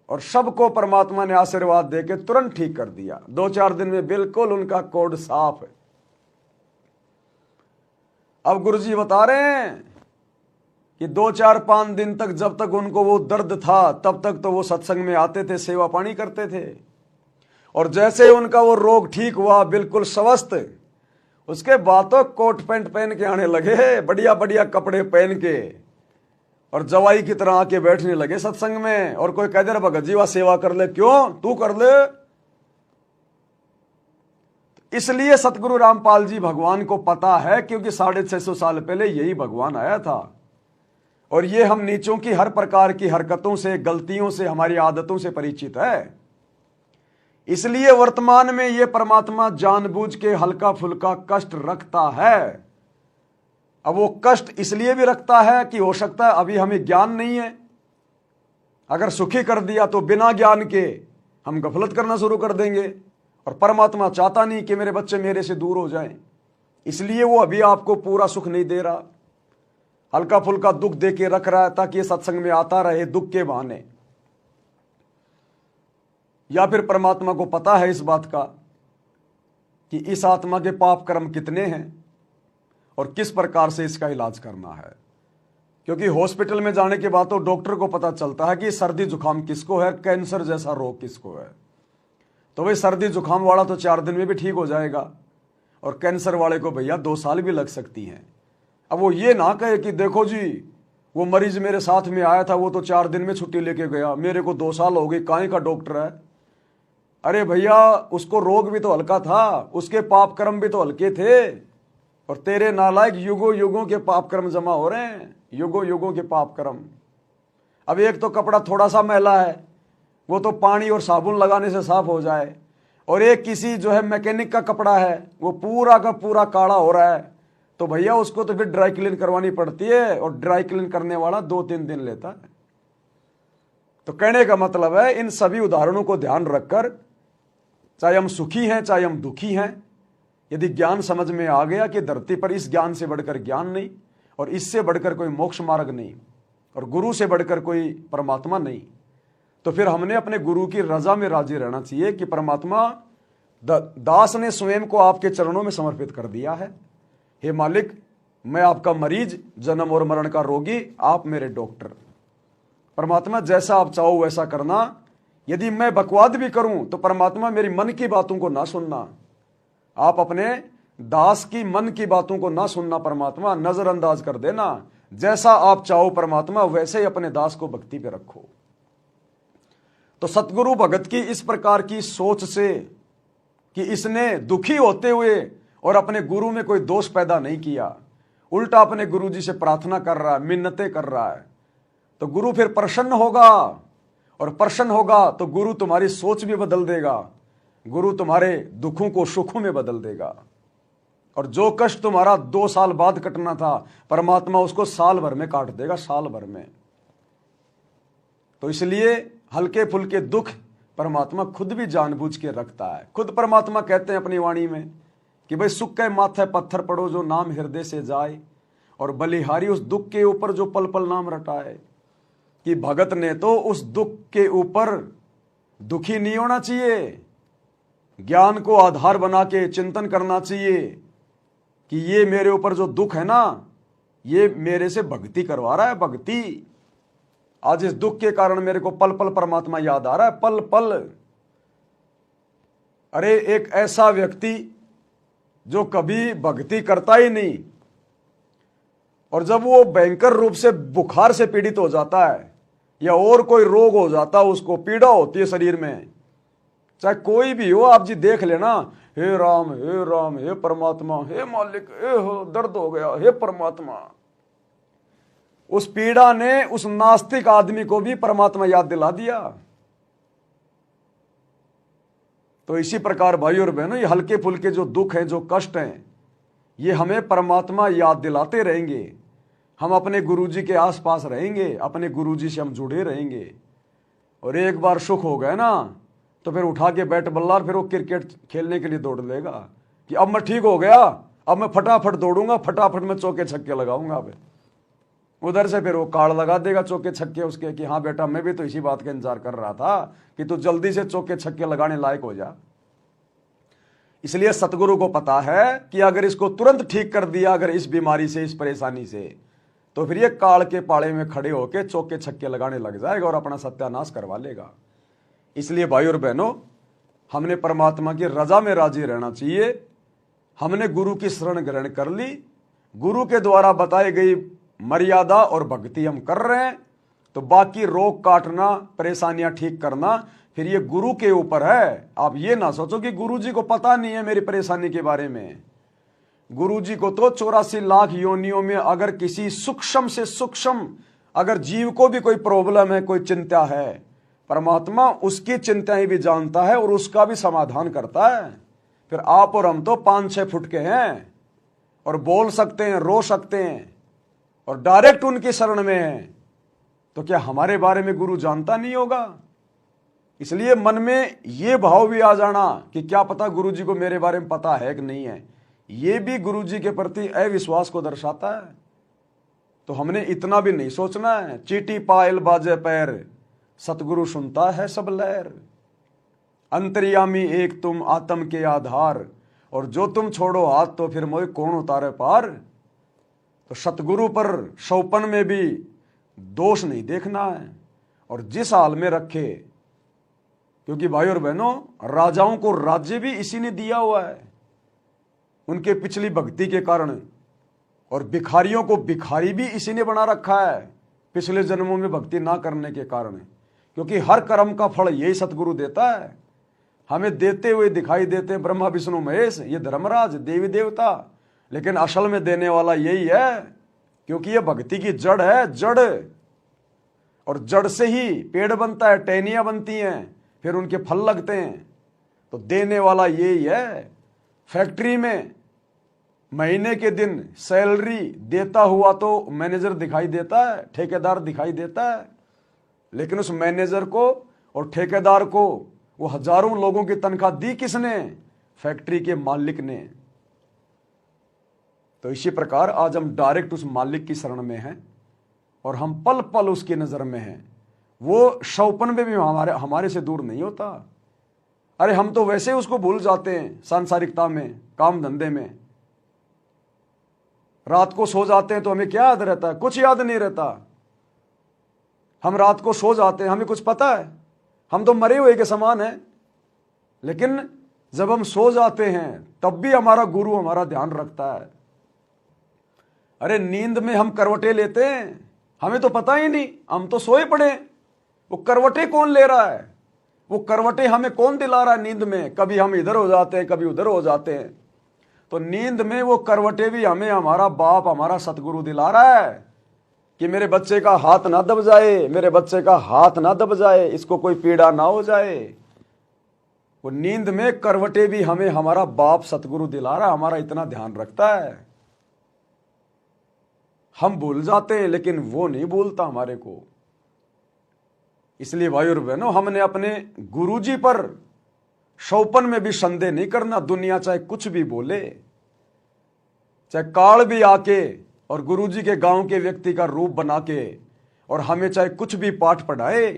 और सबको परमात्मा ने आशीर्वाद देके तुरंत ठीक कर दिया। 2-4 दिन में बिल्कुल उनका कोड साफ है। अब गुरुजी बता रहे हैं कि 2-4-5 दिन तक जब तक उनको वो दर्द था तब तक तो वो सत्संग में आते थे, सेवा पानी करते थे। और जैसे उनका वो रोग ठीक हुआ बिल्कुल स्वस्थ, उसके बाद तो कोट पैंट पहन के आने लगे, बढ़िया बढ़िया कपड़े पहन के, और जवाई की तरह आके बैठने लगे सत्संग में। और कोई कह दे भगत जी वह सेवा कर ले, क्यों तू कर ले। इसलिए सतगुरु रामपाल जी भगवान को पता है, क्योंकि 650 साल पहले यही भगवान आया था। और ये हम नीचों की हर प्रकार की हरकतों से, गलतियों से, हमारी आदतों से परिचित है। इसलिए वर्तमान में ये परमात्मा जानबूझ के हल्का फुल्का कष्ट रखता है। अब वो कष्ट इसलिए भी रखता है कि हो सकता है अभी हमें ज्ञान नहीं है। अगर सुखी कर दिया तो बिना ज्ञान के हम गफलत करना शुरू कर देंगे, और परमात्मा चाहता नहीं कि मेरे बच्चे मेरे से दूर हो जाएं। इसलिए वो अभी आपको पूरा सुख नहीं दे रहा, हल्का फुल्का दुख दे के रख रहा है, ताकि ये सत्संग में आता रहे दुख के बहाने। या फिर परमात्मा को पता है इस बात का कि इस आत्मा के पाप कर्म कितने हैं और किस प्रकार से इसका इलाज करना है। क्योंकि हॉस्पिटल में जाने के बाद तो डॉक्टर को पता चलता है कि सर्दी जुकाम किसको है, कैंसर जैसा रोग किसको है। तो भाई सर्दी जुकाम वाला तो 4 दिन में भी ठीक हो जाएगा, और कैंसर वाले को भैया 2 साल भी लग सकती हैं। अब वो ये ना कहे कि देखो जी वो मरीज मेरे साथ में आया था, वो तो 4 दिन में छुट्टी लेके गया, मेरे को 2 साल हो गए, काहे का डॉक्टर है। अरे भैया उसको रोग भी तो हल्का था, उसके पाप कर्म भी तो हल्के थे, और तेरे नालायक युगों युगों के पाप कर्म जमा हो रहे हैं, युगों युगों के पाप कर्म। अब एक तो कपड़ा थोड़ा सा मैला है, वो तो पानी और साबुन लगाने से साफ हो जाए, और एक किसी जो है मैकेनिक का कपड़ा है वो पूरा का पूरा काला हो रहा है, तो भैया उसको तो फिर ड्राई क्लीन करवानी पड़ती है, और ड्राई क्लीन करने वाला 2-3 दिन लेता है। तो कहने का मतलब है इन सभी उदाहरणों को ध्यान रखकर, चाहे हम सुखी हैं चाहे हम दुखी हैं, यदि ज्ञान समझ में आ गया कि धरती पर इस ज्ञान से बढ़कर ज्ञान नहीं, और इससे बढ़कर कोई मोक्ष मार्ग नहीं, और गुरु से बढ़कर कोई परमात्मा नहीं, तो फिर हमने अपने गुरु की रजा में राजी रहना चाहिए कि परमात्मा दास ने स्वयं को आपके चरणों में समर्पित कर दिया है। हे मालिक, मैं आपका मरीज, जन्म और मरण का रोगी, आप मेरे डॉक्टर। परमात्मा जैसा आप चाहो वैसा करना। यदि मैं बकवाद भी करूं तो परमात्मा मेरी मन की बातों को ना सुनना, आप अपने दास की मन की बातों को ना सुनना, परमात्मा नजरअंदाज कर देना। जैसा आप चाहो परमात्मा वैसे ही अपने दास को भक्ति पे रखो। तो सतगुरु भगत की इस प्रकार की सोच से कि इसने दुखी होते हुए और अपने गुरु में कोई दोष पैदा नहीं किया, उल्टा अपने गुरु जी से प्रार्थना कर रहा है, मिन्नतें कर रहा है, तो गुरु फिर प्रसन्न होगा, और प्रसन्न होगा तो गुरु तुम्हारी सोच भी बदल देगा, गुरु तुम्हारे दुखों को सुखों में बदल देगा। और जो कष्ट तुम्हारा 2 साल बाद कटना था, परमात्मा उसको साल भर में काट देगा, साल भर में। तो इसलिए हल्के फुल्के दुख परमात्मा खुद भी जानबूझ के रखता है। खुद परमात्मा कहते हैं अपनी वाणी में कि भाई सुख के माथे पत्थर पड़ो जो नाम हृदय से जाए, और बलिहारी उस दुख के ऊपर जो पल पल नाम रटाए। कि भगत ने तो उस दुख के ऊपर दुखी नहीं होना चाहिए, ज्ञान को आधार बना के चिंतन करना चाहिए कि ये मेरे ऊपर जो दुख है ना, ये मेरे से भक्ति करवा रहा है, भक्ति। आज इस दुख के कारण मेरे को पल पल परमात्मा याद आ रहा है, पल पल। अरे एक ऐसा व्यक्ति जो कभी भक्ति करता ही नहीं, और जब वो भयंकर रूप से बुखार से पीड़ित हो जाता है या और कोई रोग हो जाता है, उसको पीड़ा होती है शरीर में, चाहे कोई भी हो, आप जी देख लेना, हे राम हे राम, हे परमात्मा, हे मालिक, हे हो दर्द हो गया, हे परमात्मा। उस पीड़ा ने उस नास्तिक आदमी को भी परमात्मा याद दिला दिया। तो इसी प्रकार भाई और बहनों, ये हल्के फुल्के जो दुख हैं, जो कष्ट हैं, ये हमें परमात्मा याद दिलाते रहेंगे। हम अपने गुरुजी के आसपास रहेंगे, अपने गुरुजी से हम जुड़े रहेंगे। और एक बार सुख हो गए ना, तो फिर उठा के बैट बल्ला, फिर वो क्रिकेट खेलने के लिए दौड़ लेगा कि अब मैं ठीक हो गया, अब मैं फटाफट दौड़ूंगा, फटाफट मैं चौके छक्के लगाऊंगा। अब उधर से फिर वो कार्ड लगा देगा चौके छक्के उसके कि हाँ बेटा, मैं भी तो इसी बात का इंतजार कर रहा था कि तू जल्दी से चौके छक्के लगाने लायक हो जा। इसलिए सतगुरु को पता है कि अगर इसको तुरंत ठीक कर दिया, अगर इस बीमारी से, इस परेशानी से, तो फिर ये काल के पाड़े में खड़े होकर चौके छक्के लगाने लग जाएगा और अपना सत्यानाश करवा लेगा। इसलिए भाई और बहनों, हमने परमात्मा की रजा में राजी रहना चाहिए। हमने गुरु की शरण ग्रहण कर ली, गुरु के द्वारा बताई गई मर्यादा और भक्ति हम कर रहे हैं, तो बाकी रोग काटना, परेशानियां ठीक करना फिर ये गुरु के ऊपर है। आप ये ना सोचो कि गुरु जी को पता नहीं है मेरी परेशानी के बारे में। गुरु जी को तो 84 लाख योनियों में अगर किसी सूक्ष्म से सूक्ष्म अगर जीव को भी कोई प्रॉब्लम है, कोई चिंता है, परमात्मा उसकी चिंताएं भी जानता है और उसका भी समाधान करता है। फिर आप और हम तो 5-6 फुट के हैं और बोल सकते हैं, रो सकते हैं और डायरेक्ट उनकी शरण में हैं, तो क्या हमारे बारे में गुरु जानता नहीं होगा? इसलिए मन में ये भाव भी आ जाना कि क्या पता गुरु जी को मेरे बारे में पता है कि नहीं है, ये भी गुरु जी के प्रति अविश्वास को दर्शाता है। तो हमने इतना भी नहीं सोचना है, चीटी पायल बाजे पैर, सतगुरु सुनता है सब लहर। अंतर्यामी एक तुम आत्म के आधार, और जो तुम छोड़ो हाथ तो फिर मोह कौन उतारे पार। तो सतगुरु पर शौपन में भी दोष नहीं देखना है, और जिस हाल में रखे, क्योंकि भाई और बहनों, राजाओं को राज्य भी इसी ने दिया हुआ है उनके पिछली भक्ति के कारण, और भिखारियों को भिखारी भी इसी ने बना रखा है पिछले जन्मों में भक्ति ना करने के कारण। क्योंकि हर कर्म का फल यही सतगुरु देता है, हमें देते हुए दिखाई देते हैं ब्रह्मा विष्णु महेश, ये धर्मराज देवी देवता, लेकिन असल में देने वाला यही है, क्योंकि ये भक्ति की जड़ है, जड़, और जड़ से ही पेड़ बनता है, टहनियां बनती हैं, फिर उनके फल लगते हैं। तो देने वाला यही है। फैक्ट्री में महीने के दिन सैलरी देता हुआ तो मैनेजर दिखाई देता है, ठेकेदार दिखाई देता है, लेकिन उस मैनेजर को और ठेकेदार को वो हजारों लोगों की तनख्वाह दी किसने? फैक्ट्री के मालिक ने। तो इसी प्रकार आज हम डायरेक्ट उस मालिक की शरण में हैं और हम पल पल उसकी नजर में हैं। वो शौपन में भी हमारे से दूर नहीं होता। अरे हम तो वैसे ही उसको भूल जाते हैं सांसारिकता में, काम धंधे में। रात को सो जाते हैं तो हमें क्या याद रहता है? कुछ याद नहीं रहता। हम रात को सो जाते हैं, हमें कुछ पता है? हम तो मरे हुए के समान हैं। लेकिन जब हम सो जाते हैं तब भी हमारा गुरु हमारा ध्यान रखता है। अरे नींद में हम करवटें लेते हैं, हमें तो पता ही नहीं, हम तो सोए पड़े। वो करवटें कौन ले रहा है? वो करवटें हमें कौन दिला रहा है नींद में? कभी हम इधर हो जाते हैं, कभी उधर हो जाते हैं। तो नींद में वो करवटें भी हमें हमारा बाप, हमारा सतगुरु दिला रहा है कि मेरे बच्चे का हाथ ना दब जाए, मेरे बच्चे का हाथ ना दब जाए, इसको कोई पीड़ा ना हो जाए। वो नींद में करवटें भी हमें हमारा बाप सतगुरु दिला रहा है, हमारा इतना ध्यान रखता है। हम भूल जाते हैं लेकिन वो नहीं भूलता हमारे को। इसलिए भाई और बहनों, हमने अपने गुरुजी पर शौपन में भी संदेह नहीं करना। दुनिया चाहे कुछ भी बोले, चाहे काल भी आके और गुरुजी के गांव के व्यक्ति का रूप बना के और हमें चाहे कुछ भी पाठ पढ़ाए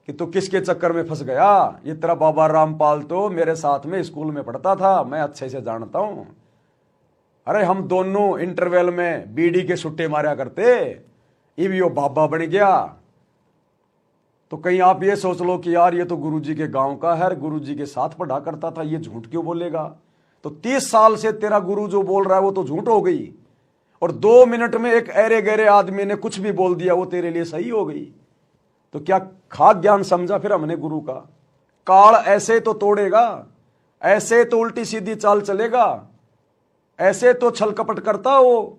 कि तू किसके चक्कर में फंस गया, ये तेरा बाबा रामपाल तो मेरे साथ में स्कूल में पढ़ता था, मैं अच्छे से जानता हूं। अरे हम दोनों इंटरवल में बीड़ी के सुट्टे मारा करते, इब यो बाबा बन गया। तो कहीं आप ये सोच लो कि यार ये तो गुरुजी के गांव का है, गुरुजी के साथ पढ़ा करता था, ये झूठ क्यों बोलेगा? तो 30 साल से तेरा गुरु जो बोल रहा है वो तो झूठ हो गई, और 2 मिनट में एक ऐरे गहरे आदमी ने कुछ भी बोल दिया वो तेरे लिए सही हो गई। तो क्या खाक ज्ञान समझा फिर हमने गुरु का? काल ऐसे तो तोड़ेगा, ऐसे तो उल्टी सीधी चाल चलेगा, ऐसे तो छल कपट करता वो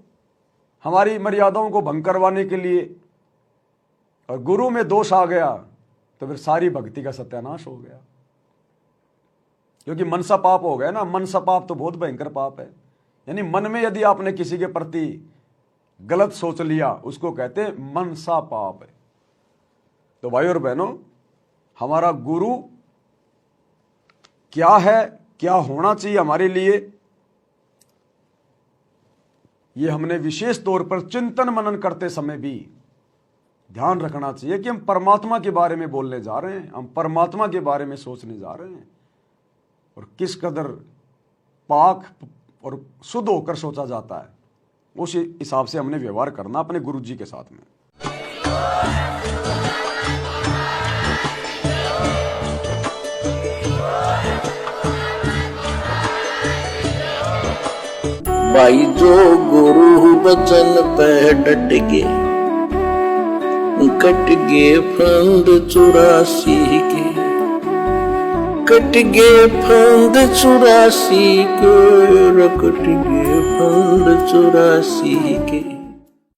हमारी मर्यादाओं को भंग करवाने के लिए, और गुरु में दोष आ गया तो फिर सारी भक्ति का सत्यानाश हो गया। क्योंकि मनसा पाप हो गया ना। मनसा पाप तो बहुत भयंकर पाप है। यानी मन में यदि आपने किसी के प्रति गलत सोच लिया, उसको कहते हैं मनसा पाप है। तो भाई और बहनों, हमारा गुरु क्या है, क्या होना चाहिए हमारे लिए, ये हमने विशेष तौर पर चिंतन मनन करते समय भी ध्यान रखना चाहिए कि हम परमात्मा के बारे में बोलने जा रहे हैं, हम परमात्मा के बारे में सोचने जा रहे हैं, और किस कदर पाक और शुद्ध होकर सोचा जाता है, उस हिसाब से हमने व्यवहार करना अपने गुरु जी के साथ में। भाई जो गुरु बचन पे डट गे, कट गे फंद 84 के, कट गे फंद 84 के, कट गे फंद 84 के।